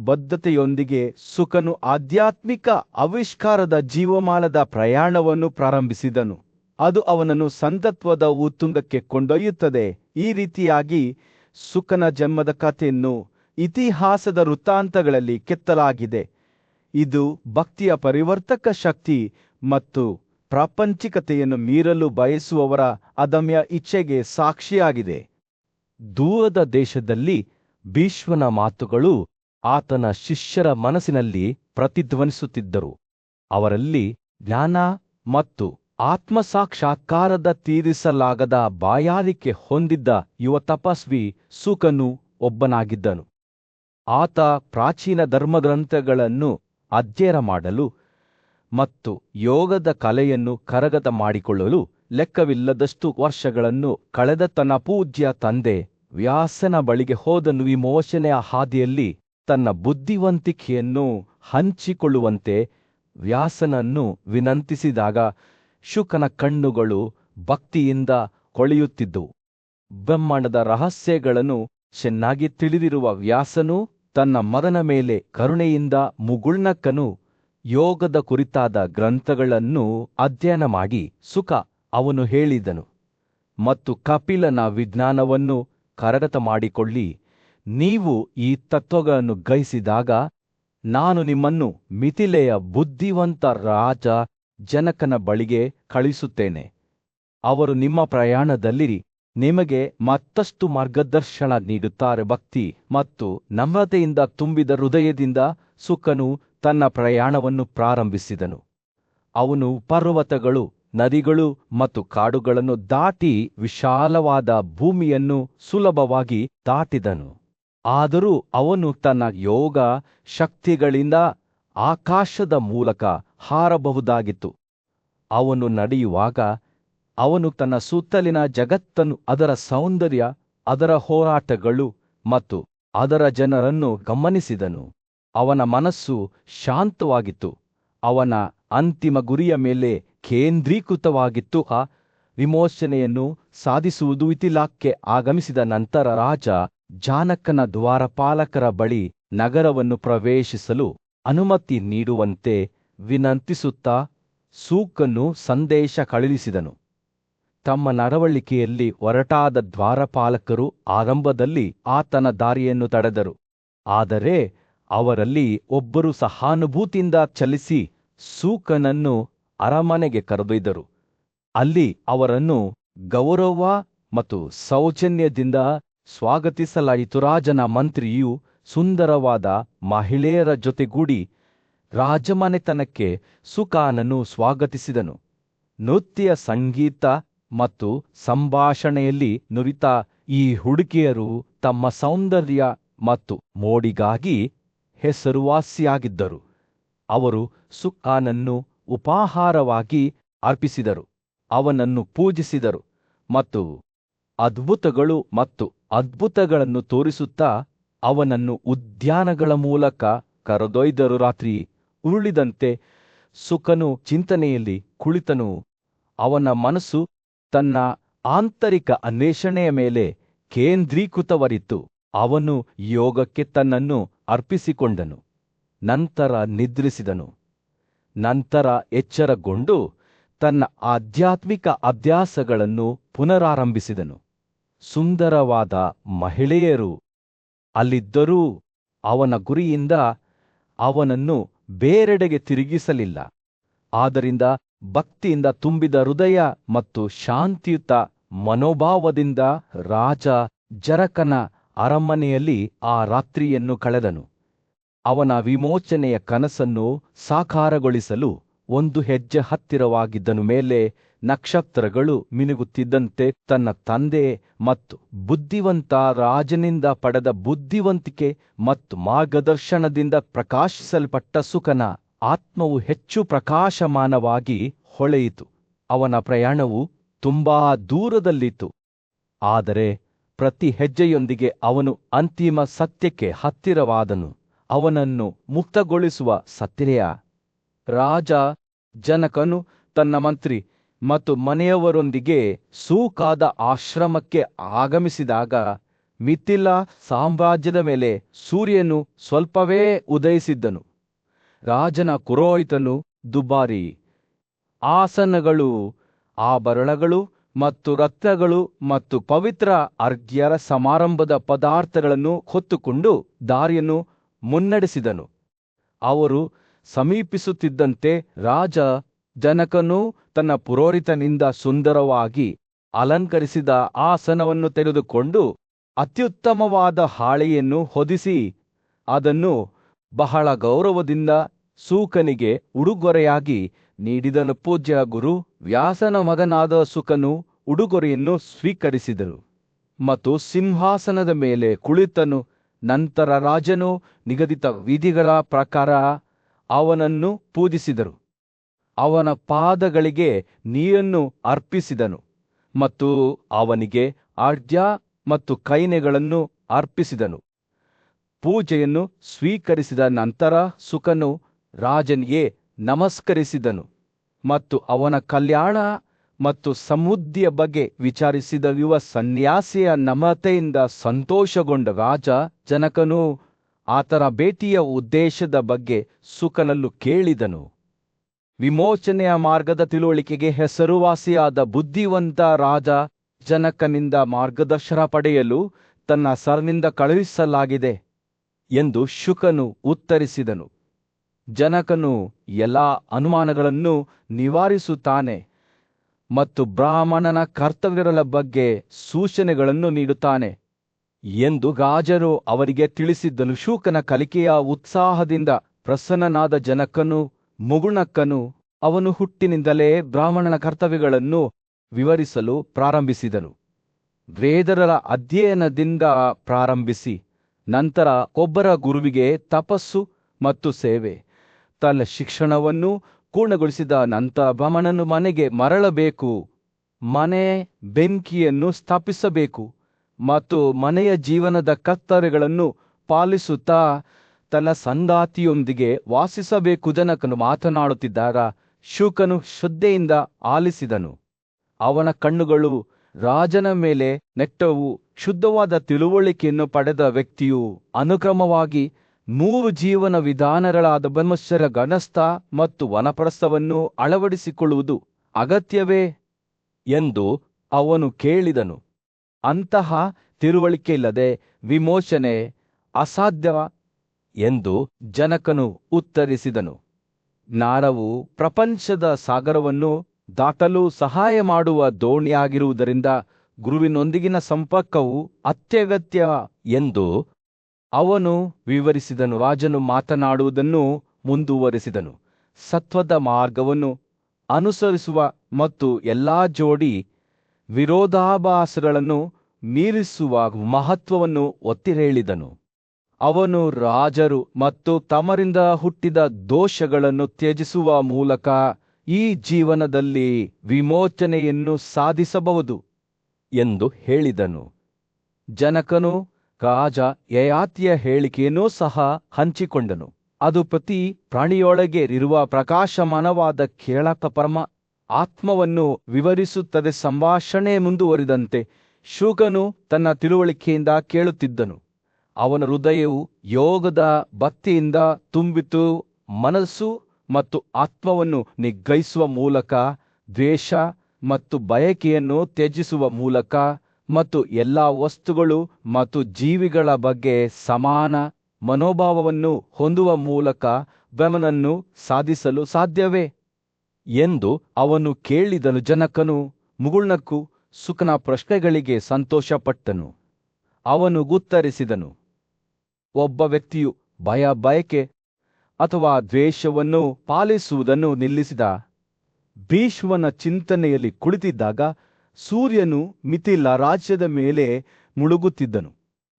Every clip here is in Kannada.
ಬದ್ಧತೆಯೊಂದಿಗೆ ಸುಕನು ಆಧ್ಯಾತ್ಮಿಕ ಆವಿಷ್ಕಾರದ ಜೀವಮಾನದ ಪ್ರಯಾಣವನ್ನು ಪ್ರಾರಂಭಿಸಿದನು. ಅದು ಅವನನ್ನು ಸಂತತ್ವದ ಉತ್ತುಂಗಕ್ಕೆ ಕೊಂಡೊಯ್ಯುತ್ತದೆ. ಈ ರೀತಿಯಾಗಿ ಸುಕನ ಜನ್ಮದ ಕಥೆಯನ್ನು ಇತಿಹಾಸದ ವೃತ್ತಾಂತಗಳಲ್ಲಿ ಕೆತ್ತಲಾಗಿದೆ. ಇದು ಭಕ್ತಿಯ ಪರಿವರ್ತಕ ಶಕ್ತಿ ಮತ್ತು ಪ್ರಾಪಂಚಿಕತೆಯನ್ನು ಮೀರಲು ಬಯಸುವವರ ಅದಮ್ಯ ಇಚ್ಛೆಗೆ ಸಾಕ್ಷಿಯಾಗಿದೆ. ದೂರದ ದೇಶದಲ್ಲಿ ಭೀಷ್ಮನ ಮಾತುಗಳು ಆತನ ಶಿಷ್ಯರ ಮನಸ್ಸಿನಲ್ಲಿ ಪ್ರತಿಧ್ವನಿಸುತ್ತಿದ್ದರು. ಅವರಲ್ಲಿ ಜ್ಞಾನ ಮತ್ತು ಆತ್ಮಸಾಕ್ಷಾತ್ಕಾರದ ತೀರಿಸಲಾಗದ ಬಾಯಾರಿಕೆ ಹೊಂದಿದ್ದ ಯುವ ತಪಸ್ವಿ ಸುಕನು ಒಬ್ಬನಾಗಿದ್ದನು. ಆತ ಪ್ರಾಚೀನ ಧರ್ಮಗ್ರಂಥಗಳನ್ನು ಅಧ್ಯಯನ ಮಾಡಲು ಮತ್ತು ಯೋಗದ ಕಲೆಯನ್ನು ಕರಗತ ಮಾಡಿಕೊಳ್ಳಲು ಲೆಕ್ಕವಿಲ್ಲದಷ್ಟು ವರ್ಷಗಳನ್ನು ಕಳೆದ ತನ್ನ ಪೂಜ್ಯ ತಂದೆ ವ್ಯಾಸನ ಬಳಿಗೆ ಹೋದನು. ವಿಮೋಚನೆಯ ಹಾದಿಯಲ್ಲಿ ತನ್ನ ಬುದ್ಧಿವಂತಿಕೆಯನ್ನು ಹಂಚಿಕೊಳ್ಳುವಂತೆ ವ್ಯಾಸನನ್ನು ವಿನಂತಿಸಿದಾಗ ಶುಕನ ಕಣ್ಣುಗಳು ಭಕ್ತಿಯಿಂದ ಹೊಳೆಯುತ್ತಿದ್ದವು. ಬ್ರಹ್ಮಾಂಡದ ರಹಸ್ಯಗಳನ್ನು ಚೆನ್ನಾಗಿ ತಿಳಿದಿರುವ ವ್ಯಾಸನು ತನ್ನ ಮಗನ ಮೇಲೆ ಕರುಣೆಯಿಂದ ಮುಗುಳ್ನಕ್ಕನು. ಯೋಗದ ಕುರಿತಾದ ಗ್ರಂಥಗಳನ್ನು ಅಧ್ಯಯನ ಮಾಡಿ ಸುಕ ಅವನು ಹೇಳಿದನು, ಮತ್ತು ಕಪಿಲನ ವಿಜ್ಞಾನವನ್ನು ಕರಗತ ಮಾಡಿಕೊಳ್ಳಿ. ನೀವು ಈ ತತ್ವಗಳನ್ನು ಗ್ರಹಿಸಿದಾಗ ನಾನು ನಿಮ್ಮನ್ನು ಮಿಥಿಲೆಯ ಬುದ್ಧಿವಂತ ರಾಜ ಜನಕನ ಬಳಿಗೆ ಕಳುಹಿಸುತ್ತೇನೆ. ಅವರು ನಿಮ್ಮ ಪ್ರಯಾಣದಲ್ಲಿ ನಿಮಗೆ ಮತ್ತಷ್ಟು ಮಾರ್ಗದರ್ಶನ ನೀಡುತ್ತಾರೆ. ಭಕ್ತಿ ಮತ್ತು ನಮ್ರತೆಯಿಂದ ತುಂಬಿದ ಹೃದಯದಿಂದ ಸುಕನು ತನ್ನ ಪ್ರಯಾಣವನ್ನು ಪ್ರಾರಂಭಿಸಿದನು. ಅವನು ಪರ್ವತಗಳು, ನದಿಗಳು ಮತ್ತು ಕಾಡುಗಳನ್ನು ದಾಟಿ ವಿಶಾಲವಾದ ಭೂಮಿಯನ್ನು ಸುಲಭವಾಗಿ ದಾಟಿದನು. ಆದರೂ ಅವನು ತನ್ನ ಯೋಗ ಶಕ್ತಿಗಳಿಂದ ಆಕಾಶದ ಮೂಲಕ ಹಾರಬಹುದಾಗಿತ್ತು. ಅವನು ನಡೆಯುವಾಗ ಅವನು ತನ್ನ ಸುತ್ತಲಿನ ಜಗತ್ತನ್ನು, ಅದರ ಸೌಂದರ್ಯ, ಅದರ ಹೋರಾಟಗಳು ಮತ್ತು ಅದರ ಜನರನ್ನು ಗಮನಿಸಿದನು. ಅವನ ಮನಸ್ಸು ಶಾಂತವಾಗಿತ್ತು. ಅವನ ಅಂತಿಮ ಗುರಿಯ ಮೇಲೆ ಕೇಂದ್ರೀಕೃತವಾಗಿತ್ತು. ಆ ವಿಮೋಚನೆಯನ್ನು ಸಾಧಿಸುವುದು. ಮಿಥಿಲಾಕ್ಕೆ ಆಗಮಿಸಿದ ನಂತರ ರಾಜ ಜಾನಕನ ದ್ವಾರಪಾಲಕರ ಬಳಿ ನಗರವನ್ನು ಪ್ರವೇಶಿಸಲು ಅನುಮತಿ ನೀಡುವಂತೆ ವಿನಂತಿಸುತ್ತಾ ಸುಕನು ಸಂದೇಶ ಕಳುಹಿಸಿದನು. ತಮ್ಮ ನಡವಳಿಕೆಯಲ್ಲಿ ಹೊರಟಾದ ದ್ವಾರಪಾಲಕರು ಆರಂಭದಲ್ಲಿ ಆತನ ದಾರಿಯನ್ನು ತಡೆದರು. ಆದರೆ ಅವರಲ್ಲಿ ಒಬ್ಬರು ಸಹಾನುಭೂತಿಯಿಂದ ಚಲಿಸಿ ಸುಕನನ್ನು ಅರಮನೆಗೆ ಕರೆದೊಯ್ದರು. ಅಲ್ಲಿ ಅವರನ್ನು ಗೌರವ ಮತ್ತು ಸೌಜನ್ಯದಿಂದ ಸ್ವಾಗತಿಸಲಾಯಿತು. ರಾಜನ ಮಂತ್ರಿಯು ಸುಂದರವಾದ ಮಹಿಳೆಯರ ಜೊತೆಗೂಡಿ ರಾಜಮನೆತನಕ್ಕೆ ಸುಕನನ್ನು ಸ್ವಾಗತಿಸಿದನು. ನೃತ್ಯ, ಸಂಗೀತ ಮತ್ತು ಸಂಭಾಷಣೆಯಲ್ಲಿ ನುರಿತ ಈ ಹುಡುಗಿಯರು ತಮ್ಮ ಸೌಂದರ್ಯ ಮತ್ತು ಮೋಡಿಗಾಗಿ ಹೆಸರುವಾಸಿಯಾಗಿದ್ದರು. ಅವರು ಸುಕನನ್ನು ಉಪಹಾರವಾಗಿ ಅರ್ಪಿಸಿದರು, ಅವನನ್ನು ಪೂಜಿಸಿದರು ಮತ್ತು ಅದ್ಭುತಗಳನ್ನು ತೋರಿಸುತ್ತಾ ಅವನನ್ನು ಉದ್ಯಾನಗಳ ಮೂಲಕ ಕರೆದೊಯ್ದರು. ರಾತ್ರಿ ಉರುಳಿದಂತೆ ಸುಕನು ಚಿಂತನೆಯಲ್ಲಿ ಕುಳಿತನು. ಅವನ ಮನಸ್ಸು ತನ್ನ ಆಂತರಿಕ ಅನ್ವೇಷಣೆಯ ಮೇಲೆ ಕೇಂದ್ರೀಕೃತವರಿತು. ಅವನು ಯೋಗಕ್ಕೆ ತನ್ನನ್ನು ಅರ್ಪಿಸಿಕೊಂಡನು, ನಂತರ ನಿದ್ರಿಸಿದನು. ನಂತರ ಎಚ್ಚರಗೊಂಡು ತನ್ನ ಆಧ್ಯಾತ್ಮಿಕ ಅಭ್ಯಾಸಗಳನ್ನು ಪುನರಾರಂಭಿಸಿದನು. ಸುಂದರವಾದ ಮಹಿಳೆಯರು ಅಲ್ಲಿದ್ದರೂ ಅವನ ಗುರಿಯಿಂದ ಅವನನ್ನು ಬೇರೆಡೆಗೆ ತಿರುಗಿಸಲಿಲ್ಲ. ಆದ್ದರಿಂದ ಭಕ್ತಿಯಿಂದ ತುಂಬಿದ ಹೃದಯ ಮತ್ತು ಶಾಂತಿಯುತ ಮನೋಭಾವದಿಂದ ರಾಜ ಜನಕನ ಅರಮನೆಯಲ್ಲಿ ಆ ರಾತ್ರಿಯನ್ನು ಕಳೆದನು. ಅವನ ವಿಮೋಚನೆಯ ಕನಸನ್ನು ಸಾಕಾರಗೊಳಿಸಲು ಒಂದು ಹೆಜ್ಜೆ ಹತ್ತಿರವಾಗಿದ್ದನು. ಮೇಲೆ ನಕ್ಷತ್ರಗಳು ಮಿನುಗುತ್ತಿದ್ದಂತೆ ತನ್ನ ತಂದೆ ಮತ್ತು ಬುದ್ಧಿವಂತ ರಾಜನಿಂದ ಪಡೆದ ಬುದ್ಧಿವಂತಿಕೆ ಮತ್ತು ಮಾರ್ಗದರ್ಶನದಿಂದ ಪ್ರಕಾಶಿಸಲ್ಪಟ್ಟ ಸುಕನ ಆತ್ಮವು ಹೆಚ್ಚು ಪ್ರಕಾಶಮಾನವಾಗಿ ಹೊಳೆಯಿತು. ಅವನ ಪ್ರಯಾಣವು ತುಂಬಾ ದೂರದಲ್ಲಿತ್ತು, ಆದರೆ ಪ್ರತಿ ಹೆಜ್ಜೆಯೊಂದಿಗೆ ಅವನು ಅಂತಿಮ ಸತ್ಯಕ್ಕೆ ಹತ್ತಿರವಾದನು, ಅವನನ್ನು ಮುಕ್ತಗೊಳಿಸುವ ಸತ್ಯ. ರಾಜ ಜನಕನು ತನ್ನ ಮಂತ್ರಿ ಮತ್ತು ಮನೆಯವರೊಂದಿಗೆ ಸುಕದ ಆಶ್ರಮಕ್ಕೆ ಆಗಮಿಸಿದಾಗ ಮಿಥಿಲ ಸಾಮ್ರಾಜ್ಯದ ಮೇಲೆ ಸೂರ್ಯನು ಸ್ವಲ್ಪವೇ ಉದಯಿಸಿದ್ದನು. ರಾಜನ ಪುರೋಹಿತನು ದುಬಾರಿ ಆಸನಗಳು, ಆಭರಣಗಳು ಮತ್ತು ರತ್ನಗಳು ಮತ್ತು ಪವಿತ್ರ ಅರ್ಘ್ಯರ ಸಮಾರಂಭದ ಪದಾರ್ಥಗಳನ್ನು ಹೊತ್ತುಕೊಂಡು ದಾರಿಯನ್ನು ಮುನ್ನಡೆಸಿದನು. ಅವರು ಸಮೀಪಿಸುತ್ತಿದ್ದಂತೆ ರಾಜ ಜನಕನು ತನ್ನ ಪುರೋಹಿತನಿಂದ ಸುಂದರವಾಗಿ ಅಲಂಕರಿಸಿದ ಆಸನವನ್ನು ತೆಗೆದುಕೊಂಡು ಅತ್ಯುತ್ತಮವಾದ ಹಾಳೆಯನ್ನು ಹೊದಿಸಿ ಅದನ್ನು ಬಹಳ ಗೌರವದಿಂದ ಸೂಕನಿಗೆ ಉಡುಗೊರೆಯಾಗಿ ನೀಡಿದನು. ಪೂಜ್ಯ ಗುರು ವ್ಯಾಸನ ಮಗನಾದ ಸುಕನು ಉಡುಗೊರೆಯನ್ನು ಸ್ವೀಕರಿಸಿದನು ಮತ್ತು ಸಿಂಹಾಸನದ ಮೇಲೆ ಕುಳಿತನು. ನಂತರ ರಾಜನು ನಿಗದಿತ ವಿಧಿಗಳ ಪ್ರಕಾರ ಅವನನ್ನು ಪೂಜಿಸಿದರು. ಅವನ ಪಾದಗಳಿಗೆ ನೀರನ್ನು ಅರ್ಪಿಸಿದನು ಮತ್ತು ಅವನಿಗೆ ಆರ್ಘ್ಯ ಮತ್ತು ಕೈನೆಗಳನ್ನು ಅರ್ಪಿಸಿದನು. ಪೂಜೆಯನ್ನು ಸ್ವೀಕರಿಸಿದ ನಂತರ ಸುಕನು ರಾಜನಿಗೆ ನಮಸ್ಕರಿಸಿದನು ಮತ್ತು ಅವನ ಕಲ್ಯಾಣ ಮತ್ತು ಸಮೃದ್ಧಿಯ ಬಗ್ಗೆ ವಿಚಾರಿಸಿದ ಯುವ ಸನ್ಯಾಸಿಯ ನಮ್ರತೆಯಿಂದ ಸಂತೋಷಗೊಂಡ ರಾಜ ಜನಕನು ಆತನ ಭೇಟಿಯ ಉದ್ದೇಶದ ಬಗ್ಗೆ ಸುಕನನ್ನು ಕೇಳಿದನು. ವಿಮೋಚನೆಯ ಮಾರ್ಗದ ತಿಳುವಳಿಕೆಗೆ ಹೆಸರುವಾಸಿಯಾದ ಬುದ್ಧಿವಂತ ರಾಜ ಜನಕನಿಂದ ಮಾರ್ಗದರ್ಶನ ಪಡೆಯಲು ತನ್ನ ಸರ್ನಿಂದ ಕಳುಹಿಸಲಾಗಿದೆ ಎಂದು ಶುಕನು ಉತ್ತರಿಸಿದನು. ಜನಕನು ಎಲ್ಲಾ ಅನುಮಾನಗಳನ್ನು ನಿವಾರಿಸುತ್ತಾನೆ ಮತ್ತು ಬ್ರಾಹ್ಮಣನ ಕರ್ತವ್ಯಗಳ ಬಗ್ಗೆ ಸೂಚನೆಗಳನ್ನು ನೀಡುತ್ತಾನೆ ಎಂದು ರಾಜನು ಅವರಿಗೆ ತಿಳಿಸಿದ್ದನು. ಶುಕನ ಕಲಿಕೆಯ ಉತ್ಸಾಹದಿಂದ ಪ್ರಸನ್ನನಾದ ಜನಕನು ಮುಗುಳ್ನಕ್ಕನು. ಅವನು ಹುಟ್ಟಿನಿಂದಲೇ ಬ್ರಾಹ್ಮಣನ ಕರ್ತವ್ಯಗಳನ್ನು ವಿವರಿಸಲು ಪ್ರಾರಂಭಿಸಿದನು. ವೇದಗಳ ಅಧ್ಯಯನದಿಂದ ಪ್ರಾರಂಭಿಸಿ ನಂತರ ಒಬ್ಬರ ಗುರುವಿಗೆ ತಪಸ್ಸು ಮತ್ತು ಸೇವೆ, ತನ್ನ ಶಿಕ್ಷಣವನ್ನು ಪೂರ್ಣಗೊಳಿಸಿದ ನಂತರ ಬ್ರಾಹ್ಮಣನು ಮನೆಗೆ ಮರಳಬೇಕು, ಮನೆ ಬೆಂಕಿಯನ್ನು ಸ್ಥಾಪಿಸಬೇಕು ಮತ್ತು ಮನೆಯ ಜೀವನದ ಕರ್ತವ್ಯಗಳನ್ನು ಪಾಲಿಸುತ್ತಾ ತನ್ನ ಸಂಗಾತಿಯೊಂದಿಗೆ ವಾಸಿಸಬೇಕು. ಜನಕನು ಮಾತನಾಡುತ್ತಿದ್ದಾಗ ಶುಕನು ಶ್ರದ್ಧೆಯಿಂದ ಆಲಿಸಿದನು. ಅವನ ಕಣ್ಣುಗಳು ರಾಜನ ಮೇಲೆ ನೆಟ್ಟವು. ಶುದ್ಧವಾದ ತಿಳುವಳಿಕೆಯನ್ನು ಪಡೆದ ವ್ಯಕ್ತಿಯು ಅನುಕ್ರಮವಾಗಿ 3 ಜೀವನ ವಿಧಾನಗಳಾದ ಬ್ರಹ್ಮಚರ್ಯ, ಗೃಹಸ್ಥ ಮತ್ತು ವನಪ್ರಸ್ಥವನ್ನು ಅಳವಡಿಸಿಕೊಳ್ಳುವುದು ಅಗತ್ಯವೇ ಎಂದು ಅವನು ಕೇಳಿದನು. ಅಂತಹ ತಿಳುವಳಿಕೆಯಿಲ್ಲದೆ ವಿಮೋಚನೆ ಅಸಾಧ್ಯ ಎಂದು ಜನಕನು ಉತ್ತರಿಸಿದನು. ಜ್ಞಾನವು ಪ್ರಪಂಚದ ಸಾಗರವನ್ನು ದಾಟಲು ಸಹಾಯ ಮಾಡುವ ದೋಣಿಯಾಗಿರುವುದರಿಂದ ಗುರುವಿನೊಂದಿಗಿನ ಸಂಪರ್ಕವು ಅತ್ಯಗತ್ಯ ಎಂದು ಅವನು ವಿವರಿಸಿದನು. ರಾಜನು ಮಾತನಾಡುವುದನ್ನು ಮುಂದುವರಿಸಿದನು. ಸತ್ವದ ಮಾರ್ಗವನ್ನು ಅನುಸರಿಸುವ ಮತ್ತು ಎಲ್ಲಾ ಜೋಡಿ ವಿರೋಧಾಭಾಸಗಳನ್ನು ಮೀರಿಸುವ ಮಹತ್ವವನ್ನು ಒತ್ತಿ ಹೇಳಿದನು. ಅವನು ರಾಜರು ಮತ್ತು ತಮರಿಂದ ಹುಟ್ಟಿದ ದೋಷಗಳನ್ನು ತ್ಯಜಿಸುವ ಮೂಲಕ ಈ ಜೀವನದಲ್ಲಿ ವಿಮೋಚನೆಯನ್ನು ಸಾಧಿಸಬಹುದು ಎಂದು ಹೇಳಿದನು. ಜನಕನು ರಾಜ ಯಯಾತಿಯ ಹೇಳಿಕೆಯನ್ನೂ ಸಹ ಹಂಚಿಕೊಂಡನು. ಅದು ಪ್ರತಿ ಪ್ರಾಣಿಯೊಳಗೆ ಇರುವ ಪ್ರಕಾಶಮಾನವಾದ ಕೇಳಕ ಪರಮ ಆತ್ಮವನ್ನು ವಿವರಿಸುತ್ತದೆ. ಸಂಭಾಷಣೆ ಮುಂದುವರಿದಂತೆ ಶುಕನು ತನ್ನ ತಿಳುವಳಿಕೆಯಿಂದ ಕೇಳುತ್ತಿದ್ದನು. ಅವನ ಹೃದಯವು ಯೋಗದ ಭಕ್ತಿಯಿಂದ ತುಂಬಿತು. ಮನಸ್ಸು ಮತ್ತು ಆತ್ಮವನ್ನು ನಿಗ್ರಹಿಸುವ ಮೂಲಕ, ದ್ವೇಷ ಮತ್ತು ಬಯಕೆಯನ್ನು ತ್ಯಜಿಸುವ ಮೂಲಕ ಮತ್ತು ಎಲ್ಲ ವಸ್ತುಗಳು ಮತ್ತು ಜೀವಿಗಳ ಬಗ್ಗೆ ಸಮಾನ ಮನೋಭಾವವನ್ನು ಹೊಂದುವ ಮೂಲಕ ಬ್ರಹ್ಮನನ್ನು ಸಾಧಿಸಲು ಸಾಧ್ಯವೇ ಎಂದು ಅವನು ಕೇಳಿದನು. ಜನಕನು ಮುಗುಳ್ನಕ್ಕು ಸುಕನ ಪ್ರಶ್ನೆಗಳಿಗೆ ಸಂತೋಷಪಟ್ಟನು. ಅವನು ಉತ್ತರಿಸಿದನು, ಒಬ್ಬ ವ್ಯಕ್ತಿಯು ಬಯಕೆ ಅಥವಾ ದ್ವೇಷವನ್ನು ಪಾಲಿಸುವುದನ್ನು ನಿಲ್ಲಿಸಿದ. ಭೀಷ್ಮನ ಚಿಂತನೆಯಲ್ಲಿ ಕುಳಿತಿದ್ದಾಗ ಸೂರ್ಯನು ಮಿಥಿಲ ರಾಜ್ಯದ ಮೇಲೆ ಮುಳುಗುತ್ತಿದ್ದನು.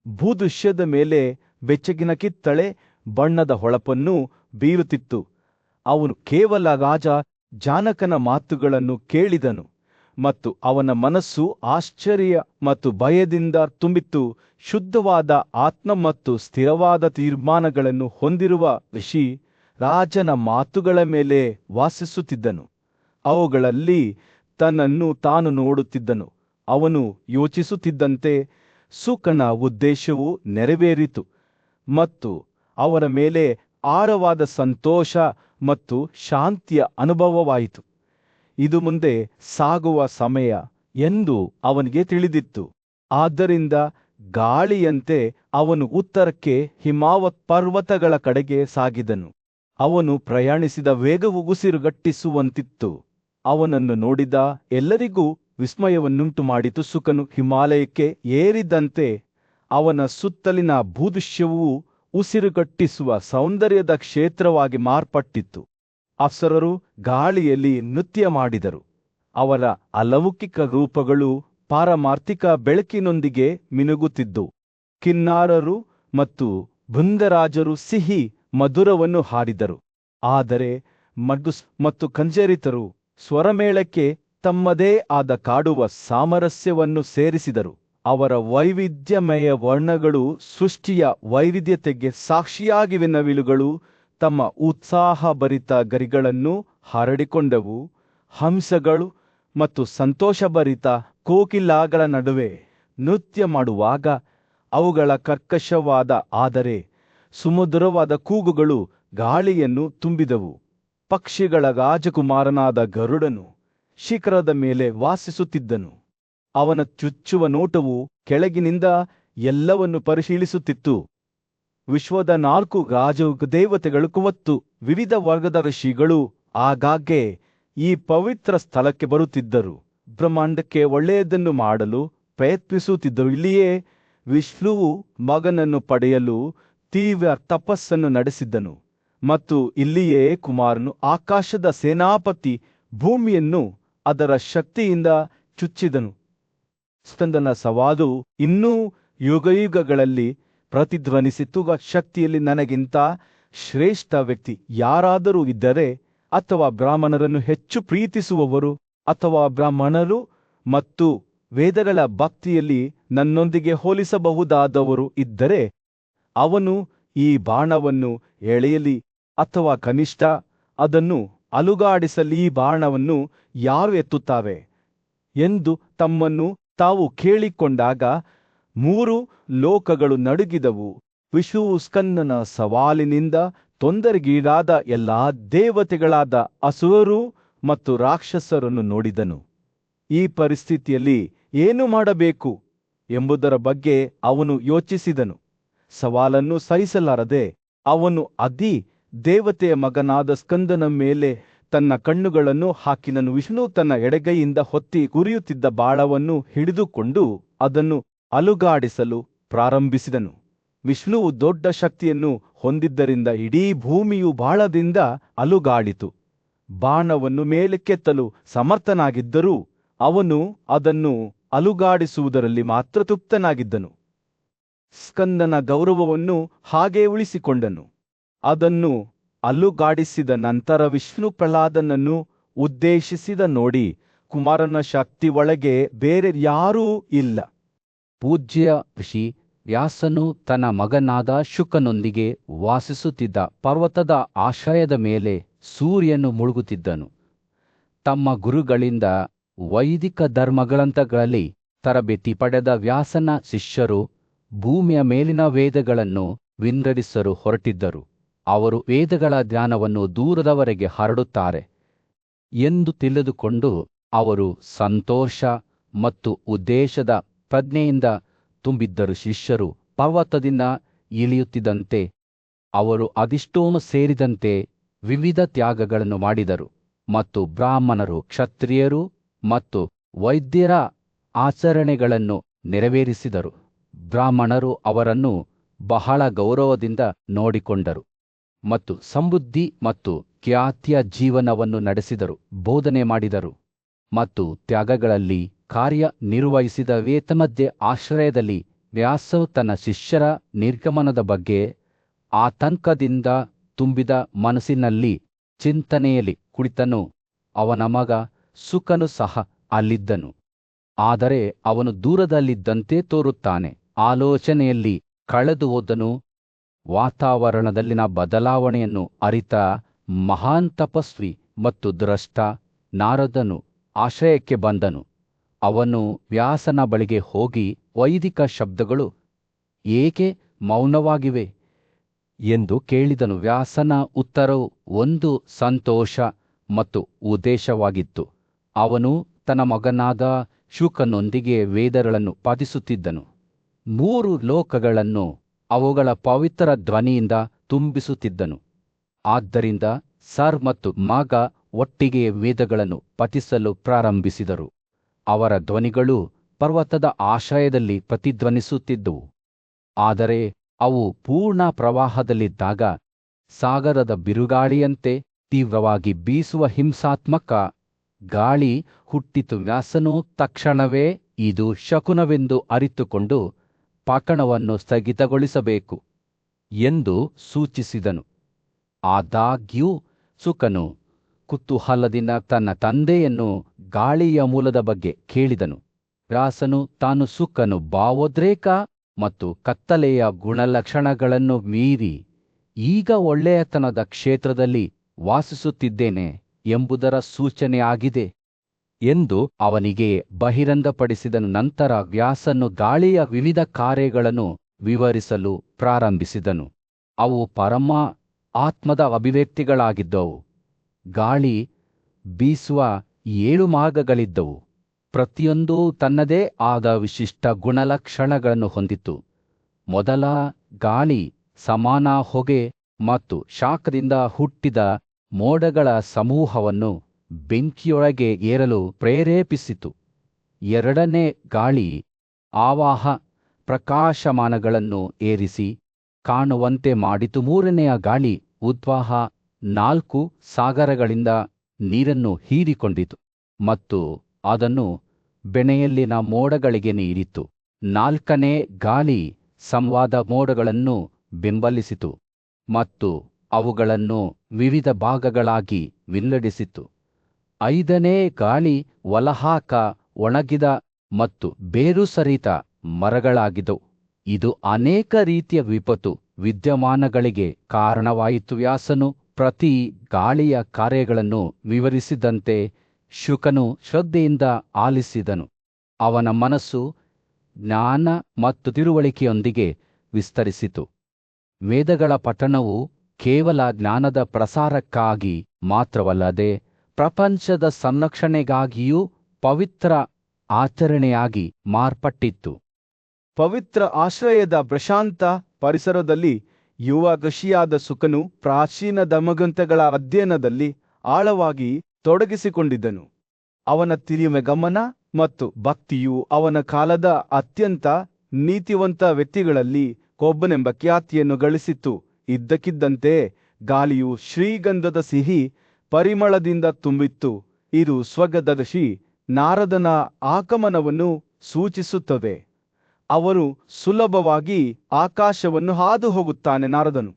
ಭೂದೃಶ್ಯದ ಮೇಲೆ ಬೆಚ್ಚಗಿನ ಕಿತ್ತಳೆ ಬಣ್ಣದ ಹೊಳಪನ್ನು ಬೀರುತ್ತಿತ್ತು. ಅವನು ಕೇವಲ ರಾಜ ಜಾನಕನ ಮಾತುಗಳನ್ನು ಕೇಳಿದನು ಮತ್ತು ಅವನ ಮನಸ್ಸು ಆಶ್ಚರ್ಯ ಮತ್ತು ಭಯದಿಂದ ತುಂಬಿತ್ತು. ಶುದ್ಧವಾದ ಆತ್ಮ ಮತ್ತು ಸ್ಥಿರವಾದ ತೀರ್ಮಾನಗಳನ್ನು ಹೊಂದಿರುವ ಋಷಿ ರಾಜನ ಮಾತುಗಳ ಮೇಲೆ ವಾಸಿಸುತ್ತಿದ್ದನು. ಅವುಗಳಲ್ಲಿ ತನ್ನನ್ನು ತಾನು ನೋಡುತ್ತಿದ್ದನು. ಅವನು ಯೋಚಿಸುತ್ತಿದ್ದಂತೆ ಸುಕನ ಉದ್ದೇಶವು ನೆರವೇರಿತು ಮತ್ತು ಅವರ ಮೇಲೆ ಆಳವಾದ ಸಂತೋಷ ಮತ್ತು ಶಾಂತಿಯ ಅನುಭವವಾಯಿತು. ಇದು ಮುಂದೆ ಸಾಗುವ ಸಮಯ ಎಂದು ಅವನಿಗೆ ತಿಳಿದಿತ್ತು. ಆದ್ದರಿಂದ ಗಾಳಿಯಂತೆ ಅವನು ಉತ್ತರಕ್ಕೆ ಹಿಮಾವತ್ ಪರ್ವತಗಳ ಕಡೆಗೆ ಸಾಗಿದನು. ಅವನು ಪ್ರಯಾಣಿಸಿದ ವೇಗವು ಉಸಿರುಗಟ್ಟಿಸುವಂತಿತ್ತು. ಅವನನ್ನು ನೋಡಿದ ಎಲ್ಲರಿಗೂ ವಿಸ್ಮಯವನ್ನುಂಟು ಮಾಡಿತು. ಸುಕನು ಹಿಮಾಲಯಕ್ಕೆ ಏರಿದಂತೆ ಅವನ ಸುತ್ತಲಿನ ಭೂದೃಶ್ಯವೂ ಉಸಿರುಗಟ್ಟಿಸುವ ಸೌಂದರ್ಯದ ಕ್ಷೇತ್ರವಾಗಿ ಮಾರ್ಪಟ್ಟಿತ್ತು. ಅಪ್ಸರರು ಗಾಳಿಯಲ್ಲಿ ನೃತ್ಯ ಮಾಡಿದರು. ಅವರ ಅಲೌಕಿಕ ರೂಪಗಳು ಪಾರಮಾರ್ಥಿಕ ಬೆಳಕಿನೊಂದಿಗೆ ಮಿನುಗುತ್ತಿದ್ದು. ಕಿನ್ನಾರರು ಮತ್ತು ಬೃಂದರಾಜರು ಸಿಹಿ ಮಧುರವನ್ನು ಹಾಡಿದರು. ಆದರೆ ಮಡ್ಗುಸ್ ಮತ್ತು ಕಂಜರಿತರು ಸ್ವರಮೇಳಕ್ಕೆ ತಮ್ಮದೇ ಆದ ಕಾಡುವ ಸಾಮರಸ್ಯವನ್ನು ಸೇರಿಸಿದರು. ಅವರ ವೈವಿಧ್ಯಮಯ ವರ್ಣಗಳು ಸೃಷ್ಟಿಯ ವೈವಿಧ್ಯತೆಗೆ ಸಾಕ್ಷಿಯಾಗಿವೆ. ನವಿಲುಗಳು ತಮ್ಮ ಉತ್ಸಾಹಭರಿತ ಗರಿಗಳನ್ನು ಹರಡಿಕೊಂಡವು. ಹಂಸಗಳು ಮತ್ತು ಸಂತೋಷಭರಿತ ಕೋಕಿಲಾಗಳ ನಡುವೆ ನೃತ್ಯ ಮಾಡುವಾಗ ಅವುಗಳ ಕರ್ಕಶವಾದ ಆದರೆ ಸುಮಧುರವಾದ ಕೂಗುಗಳು ಗಾಳಿಯನ್ನು ತುಂಬಿದವು. ಪಕ್ಷಿಗಳ ರಾಜಕುಮಾರನಾದ ಗರುಡನು ಶಿಖರದ ಮೇಲೆ ವಾಸಿಸುತ್ತಿದ್ದನು. ಅವನ ಚುಚ್ಚುವ ನೋಟವು ಕೆಳಗಿನಿಂದ ಎಲ್ಲವನ್ನು ಪರಿಶೀಲಿಸುತ್ತಿತ್ತು. ವಿಶ್ವದ 4 ರಾಜದೇವತೆಗಳು ಮತ್ತು ವಿವಿಧ ವರ್ಗದ ಋಷಿಗಳು ಆಗಾಗ್ಗೆ ಈ ಪವಿತ್ರ ಸ್ಥಳಕ್ಕೆ ಬರುತ್ತಿದ್ದರು. ಬ್ರಹ್ಮಾಂಡಕ್ಕೆ ಒಳ್ಳೆಯದನ್ನು ಮಾಡಲು ಪ್ರಯತ್ನಿಸುತ್ತಿದ್ದರು. ಇಲ್ಲಿಯೇ ವಿಷ್ಣುವು ಮಗನನ್ನು ಪಡೆಯಲು ತೀವ್ರ ತಪಸ್ಸನ್ನು ನಡೆಸಿದ್ದನು ಮತ್ತು ಇಲ್ಲಿಯೇ ಕುಮಾರನು ಆಕಾಶದ ಸೇನಾಪತಿ ಭೂಮಿಯನ್ನು ಅದರ ಶಕ್ತಿಯಿಂದ ಚುಚ್ಚಿದನು. ಸ್ಕಂದನ ಸವಾದು ಇನ್ನೂ ಯುಗಯುಗಗಳಲ್ಲಿ ಪ್ರತಿಧ್ವನಿಸಿತು. ಶಕ್ತಿಯಲ್ಲಿ ನನಗಿಂತ ಶ್ರೇಷ್ಠ ವ್ಯಕ್ತಿ ಯಾರಾದರೂ ಇದ್ದರೆ, ಅಥವಾ ಬ್ರಾಹ್ಮಣರನ್ನು ಹೆಚ್ಚು ಪ್ರೀತಿಸುವವರು, ಅಥವಾ ಬ್ರಾಹ್ಮಣರು ಮತ್ತು ವೇದಗಳ ಭಕ್ತಿಯಲ್ಲಿ ನನ್ನೊಂದಿಗೆ ಹೋಲಿಸಬಹುದಾದವರು ಇದ್ದರೆ, ಅವನು ಈ ಬಾಣವನ್ನು ಎಳೆಯಲಿ ಅಥವಾ ಕನಿಷ್ಠ ಅದನ್ನು ಅಲುಗಾಡಿಸಲಿ. ಈ ಬಾಣವನ್ನು ಯಾರು ಎತ್ತುತ್ತಾರೆ ಎಂದು ತಮ್ಮನ್ನು ತಾವು ಕೇಳಿಕೊಂಡಾಗ 3 ಲೋಕಗಳು ನಡುಗಿದವು. ವಿಷ್ಣುವು ಸ್ಕಂದನ ಸವಾಲಿನಿಂದ ತೊಂದರೆಗೀಡಾದ ಎಲ್ಲಾ ದೇವತೆಗಳಾದ ಅಸುರರು ಮತ್ತು ರಾಕ್ಷಸರನ್ನು ನೋಡಿದನು. ಈ ಪರಿಸ್ಥಿತಿಯಲ್ಲಿ ಏನು ಮಾಡಬೇಕು ಎಂಬುದರ ಬಗ್ಗೆ ಅವನು ಯೋಚಿಸಿದನು. ಸವಾಲನ್ನು ಸಹಿಸಲಾರದೆ ಅವನು ಅದಿ ದೇವತೆಯ ಮಗನಾದ ಸ್ಕಂದನ ಮೇಲೆ ತನ್ನ ಕಣ್ಣುಗಳನ್ನು ಹಾಕಿದನು. ವಿಷ್ಣು ತನ್ನ ಎಡಗೈಯಿಂದ ಹೊತ್ತಿ ಉರಿಯುತ್ತಿದ್ದ ಬಾಣವನ್ನು ಹಿಡಿದುಕೊಂಡು ಅದನ್ನು ಅಲುಗಾಡಿಸಲು ಪ್ರಾರಂಭಿಸಿದನು. ವಿಷ್ಣುವು ದೊಡ್ಡ ಶಕ್ತಿಯನ್ನು ಹೊಂದಿದ್ದರಿಂದ ಇಡೀ ಭೂಮಿಯು ಬಾಣದಿಂದ ಅಲುಗಾಡಿತು. ಬಾಣವನ್ನು ಮೇಲಕ್ಕೆತ್ತಲು ಸಮರ್ಥನಾಗಿದ್ದರೂ ಅವನು ಅದನ್ನು ಅಲುಗಾಡಿಸುವುದರಲ್ಲಿ ಮಾತ್ರ ತೃಪ್ತನಾಗಿದ್ದನು. ಸ್ಕಂದನ ಗೌರವವನ್ನು ಹಾಗೇ ಉಳಿಸಿಕೊಂಡನು. ಅದನ್ನು ಅಲುಗಾಡಿಸಿದ ನಂತರ ವಿಷ್ಣು ಪ್ರಹ್ಲಾದನನ್ನು ಉದ್ದೇಶಿಸಿದ, ನೋಡಿ, ಕುಮಾರನ ಶಕ್ತಿ ಒಳಗೆ ಬೇರೆ ಯಾರೂ ಇಲ್ಲ. ಪೂಜ್ಯ ಋಷಿ ವ್ಯಾಸನು ತನ್ನ ಮಗನಾದ ಶುಕನೊಂದಿಗೆ ವಾಸಿಸುತ್ತಿದ್ದ ಪರ್ವತದ ಆಶ್ರಯದ ಮೇಲೆ ಸೂರ್ಯನು ಮುಳುಗುತ್ತಿದ್ದನು. ತಮ್ಮ ಗುರುಗಳಿಂದ ವೈದಿಕ ಧರ್ಮಗ್ರಂಥಗಳಲ್ಲಿ ತರಬೇತಿ ಪಡೆದ ವ್ಯಾಸನ ಶಿಷ್ಯರು ಭೂಮಿಯ ಮೇಲಿನ ವೇದಗಳನ್ನು ವಿಂಗಡಿಸಲು ಹೊರಟಿದ್ದರು. ಅವರು ವೇದಗಳ ಜ್ಞಾನವನ್ನು ದೂರದವರೆಗೆ ಹರಡುತ್ತಾರೆ ಎಂದು ತಿಳಿದುಕೊಂಡು ಅವರು ಸಂತೋಷ ಮತ್ತು ಉದ್ದೇಶದ ಪ್ರಜ್ಞೆಯಿಂದ ತುಂಬಿದ್ದರು. ಶಿಷ್ಯರು ಪರ್ವತದಿಂದ ಇಳಿಯುತ್ತಿದ್ದಂತೆ ಅವರು ಅಧಿಷ್ಠೋಮ ಸೇರಿದಂತೆ ವಿವಿಧ ತ್ಯಾಗಗಳನ್ನು ಮಾಡಿದರು ಮತ್ತು ಬ್ರಾಹ್ಮಣರು, ಕ್ಷತ್ರಿಯರು ಮತ್ತು ವೈದ್ಯರ ಆಚರಣೆಗಳನ್ನು ನೆರವೇರಿಸಿದರು. ಬ್ರಾಹ್ಮಣರು ಅವರನ್ನು ಬಹಳ ಗೌರವದಿಂದ ನೋಡಿಕೊಂಡರು ಮತ್ತು ಸಮೃದ್ಧಿ ಮತ್ತು ಖ್ಯಾತಿಯ ಜೀವನವನ್ನು ನಡೆಸಿದರು, ಬೋಧನೆ ಮಾಡಿದರು ಮತ್ತು ತ್ಯಾಗಗಳಲ್ಲಿ ಕಾರ್ಯನಿರ್ವಹಿಸಿದ ವೇತಮಧ್ಯೆ ಆಶ್ರಯದಲ್ಲಿ ವ್ಯಾಸವು ತನ್ನ ಶಿಷ್ಯರ ನಿರ್ಗಮನದ ಬಗ್ಗೆ ಆತಂಕದಿಂದ ತುಂಬಿದ ಮನಸ್ಸಿನಲ್ಲಿ ಚಿಂತನೆಯಲ್ಲಿ ಕುಳಿತನು. ಅವನ ಮಗ ಸುಕನು ಸಹ ಅಲ್ಲಿದ್ದನು, ಆದರೆ ಅವನು ದೂರದಲ್ಲಿದ್ದಂತೆ ತೋರುತ್ತಾನೆ. ಆಲೋಚನೆಯಲ್ಲಿ ಕಳೆದು ಹೋದನು. ವಾತಾವರಣದಲ್ಲಿನ ಬದಲಾವಣೆಯನ್ನು ಅರಿತ ಮಹಾನ್ ತಪಸ್ವಿ ಮತ್ತು ದ್ರಷ್ಟ ನಾರದನು ಆಶ್ರಯಕ್ಕೆ ಬಂದನು. ಅವನು ವ್ಯಾಸನ ಬಳಿಗೆ ಹೋಗಿ ವೈದಿಕ ಶಬ್ದಗಳು ಏಕೆ ಮೌನವಾಗಿವೆ ಎಂದು ಕೇಳಿದನು. ವ್ಯಾಸನ ಉತ್ತರವು ಒಂದು ಸಂತೋಷ ಮತ್ತು ಉದ್ದೇಶವಾಗಿತ್ತು. ಅವನು ತನ್ನ ಮಗನಾದ ಶುಕನೊಂದಿಗೆ ವೇದಗಳನ್ನು ಪಠಿಸುತ್ತಿದ್ದನು. 3 ಲೋಕಗಳನ್ನು ಅವುಗಳ ಪವಿತ್ರ ಧ್ವನಿಯಿಂದ ತುಂಬಿಸುತ್ತಿದ್ದನು. ಆದ್ದರಿಂದ ಸರ್ ಮತ್ತು ಮಗ ಒಟ್ಟಿಗೆ ವೇದಗಳನ್ನು ಪಠಿಸಲು ಪ್ರಾರಂಭಿಸಿದರು. ಅವರ ಧ್ವನಿಗಳು ಪರ್ವತದ ಆಶ್ರಯದಲ್ಲಿ ಪ್ರತಿಧ್ವನಿಸುತ್ತಿದ್ದವು. ಆದರೆ ಅವು ಪೂರ್ಣ ಪ್ರವಾಹದಲ್ಲಿದ್ದಾಗ ಸಾಗರದ ಬಿರುಗಾಳಿಯಂತೆ ತೀವ್ರವಾಗಿ ಬೀಸುವ ಹಿಂಸಾತ್ಮಕ ಗಾಳಿ ಹುಟ್ಟಿತು. ವ್ಯಾಸನು ತಕ್ಷಣವೇ ಇದು ಶಕುನವೆಂದು ಅರಿತುಕೊಂಡು ಪಠಣವನ್ನು ಸ್ಥಗಿತಗೊಳಿಸಬೇಕು ಎಂದು ಸೂಚಿಸಿದನು. ಆದಾಗ್ಯೂ ಸುಕನು ಕುತೂಹಲದಿಂದ ತನ್ನ ತಂದೆಯನ್ನು ಗಾಳಿಯ ಮೂಲದ ಬಗ್ಗೆ ಕೇಳಿದನು. ವ್ಯಾಸನು ತಾನು ಸುಕನು ಭಾವೋದ್ರೇಕ ಮತ್ತು ಕತ್ತಲೆಯ ಗುಣಲಕ್ಷಣಗಳನ್ನು ಮೀರಿ ಈಗ ಒಳ್ಳೆಯತನದ ಕ್ಷೇತ್ರದಲ್ಲಿ ವಾಸಿಸುತ್ತಿದ್ದೇನೆ ಎಂಬುದರ ಸೂಚನೆಯಾಗಿದೆ ಎಂದು ಅವನಿಗೆ ಬಹಿರಂಗಪಡಿಸಿದನು. ನಂತರ ವ್ಯಾಸನು ಗಾಳಿಯ ವಿವಿಧ ಕಾರ್ಯಗಳನ್ನು ವಿವರಿಸಲು ಪ್ರಾರಂಭಿಸಿದನು. ಅವು ಪರಮ ಆತ್ಮದ ಅಭಿವ್ಯಕ್ತಿಗಳಾಗಿದ್ದವು. ಗಾಳಿ ಬೀಸುವ 7 ಮಾರ್ಗಗಳಿದ್ದವು. ಪ್ರತಿಯೊಂದೂ ತನ್ನದೇ ಆದ ವಿಶಿಷ್ಟ ಗುಣಲಕ್ಷಣಗಳನ್ನು ಹೊಂದಿತ್ತು. ಮೊದಲ ಗಾಳಿ ಸಮಾನ ಹೊಗೆ ಮತ್ತು ಶಾಖದಿಂದ ಹುಟ್ಟಿದ ಮೋಡಗಳ ಸಮೂಹವನ್ನು ಬೆಂಕಿಯೊಳಗೆ ಏರಲು ಪ್ರೇರೇಪಿಸಿತು. ಎರಡನೇ ಗಾಳಿ ಆವಾಹ ಪ್ರಕಾಶಮಾನಗಳನ್ನು ಏರಿಸಿ ಕಾಣುವಂತೆ ಮಾಡಿತು. ಮೂರನೆಯ ಗಾಳಿ ಉದ್ವಾಹ 4 ಸಾಗರಗಳಿಂದ ನೀರನ್ನು ಹೀರಿಕೊಂಡಿತು ಮತ್ತು ಅದನ್ನು ಬೆಣೆಯಲ್ಲಿನ ಮೋಡಗಳಿಗೆ ನೀಡಿತು. 4ನೇ ಗಾಳಿ ಸಂವಾದ ಮೋಡಗಳನ್ನು ಬೆಂಬಲಿಸಿತು ಮತ್ತು ಅವುಗಳನ್ನು ವಿವಿಧ ಭಾಗಗಳಾಗಿ ವಿಂಗಡಿಸಿತು. 5ನೇ ಗಾಳಿ ವಲಹಾಕ ಒಣಗಿದ ಮತ್ತು ಬೇರು ಸರಿತ ಮರಗಳಾಗಿದ್ದವು. ಇದು ಅನೇಕ ರೀತಿಯ ವಿಪತ್ತು ವಿದ್ಯಮಾನಗಳಿಗೆ ಕಾರಣವಾಯಿತು. ವ್ಯಾಸನು ಪ್ರತಿ ಗಾಳಿಯ ಕಾರ್ಯಗಳನ್ನು ವಿವರಿಸಿದಂತೆ ಶುಕನು ಶ್ರದ್ಧೆಯಿಂದ ಆಲಿಸಿದನು. ಅವನ ಮನಸ್ಸು ಜ್ಞಾನ ಮತ್ತು ತಿಳುವಳಿಕೆಯೊಂದಿಗೆ ವಿಸ್ತರಿಸಿತು. ವೇದಗಳ ಪಠಣವು ಕೇವಲ ಜ್ಞಾನದ ಪ್ರಸಾರಕ್ಕಾಗಿ ಮಾತ್ರವಲ್ಲದೆ ಪ್ರಪಂಚದ ಸಂರಕ್ಷಣೆಗಾಗಿಯೂ ಪವಿತ್ರ ಆಚರಣೆಯಾಗಿ ಮಾರ್ಪಟ್ಟಿತ್ತು. ಪವಿತ್ರ ಆಶ್ರಯದ ಪ್ರಶಾಂತ ಪರಿಸರದಲ್ಲಿ ಯುವ ಋಷಿಯಾದ ಸುಕನು ಪ್ರಾಚೀನ ಧರ್ಮಗ್ರಂಥಗಳ ಅಧ್ಯಯನದಲ್ಲಿ ಆಳವಾಗಿ ತೊಡಗಿಸಿಕೊಂಡಿದ್ದನು. ಅವನ ತಿರಿಮೆ ಗಮನ ಮತ್ತು ಭಕ್ತಿಯು ಅವನ ಕಾಲದ ಅತ್ಯಂತ ನೀತಿವಂತ ವ್ಯಕ್ತಿಗಳಲ್ಲಿ ಒಬ್ಬನೆಂಬ ಖ್ಯಾತಿಯನ್ನು ಗಳಿಸಿತ್ತು. ಇದ್ದಕ್ಕಿದ್ದಂತೆ ಗಾಳಿಯು ಶ್ರೀಗಂಧದ ಸಿಹಿ ಪರಿಮಳದಿಂದ ತುಂಬಿತ್ತು. ಇದು ಸ್ವರ್ಗದರ್ಶಿ ನಾರದನ ಆಗಮನವನ್ನು ಸೂಚಿಸುತ್ತದೆ. ಅವನು ಸುಲಭವಾಗಿ ಆಕಾಶವನ್ನು ಹಾದು ಹೋಗುತ್ತಾನೆ. ನಾರದನು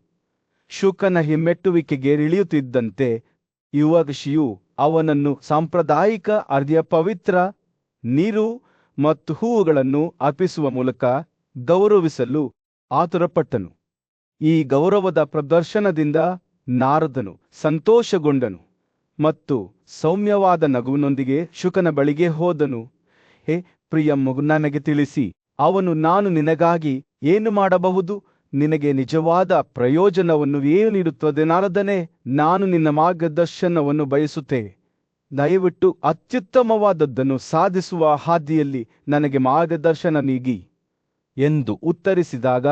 ಶುಕನ ಹಿಮ್ಮೆಟ್ಟುವಿಕೆಗೆ ಇಳಿಯುತ್ತಿದ್ದಂತೆ ಯುವ ಋಷಿಯು ಅವನನ್ನು ಸಾಂಪ್ರದಾಯಿಕ ಅರ್ಘ್ಯ, ಪವಿತ್ರ ನೀರು ಮತ್ತು ಹೂವುಗಳನ್ನು ಅರ್ಪಿಸುವ ಮೂಲಕ ಗೌರವಿಸಲು ಆತುರಪಟ್ಟನು. ಈ ಗೌರವದ ಪ್ರದರ್ಶನದಿಂದ ನಾರದನು ಸಂತೋಷಗೊಂಡನು ಮತ್ತು ಸೌಮ್ಯವಾದ ನಗುವಿನೊಂದಿಗೆ ಶುಕನ ಬಳಿಗೆ ಹೋದನು. ಹೇ ಪ್ರಿಯ ಮಗು, ನನಗೆ ತಿಳಿಸಿ, ಅವನು ನಾನು ನಿನಗಾಗಿ ಏನು ಮಾಡಬಹುದು? ನಿನಗೆ ನಿಜವಾದ ಪ್ರಯೋಜನವನ್ನು ಏನು ನೀಡುತ್ತದೆ? ನಾರದನೇ, ನಾನು ನಿನ್ನ ಮಾರ್ಗದರ್ಶನವನ್ನು ಬಯಸುತ್ತೇನೆ. ದಯವಿಟ್ಟು ಅತ್ಯುತ್ತಮವಾದದ್ದನ್ನು ಸಾಧಿಸುವ ಹಾದಿಯಲ್ಲಿ ನನಗೆ ಮಾರ್ಗದರ್ಶನ ನೀಗಿ ಎಂದು ಉತ್ತರಿಸಿದಾಗ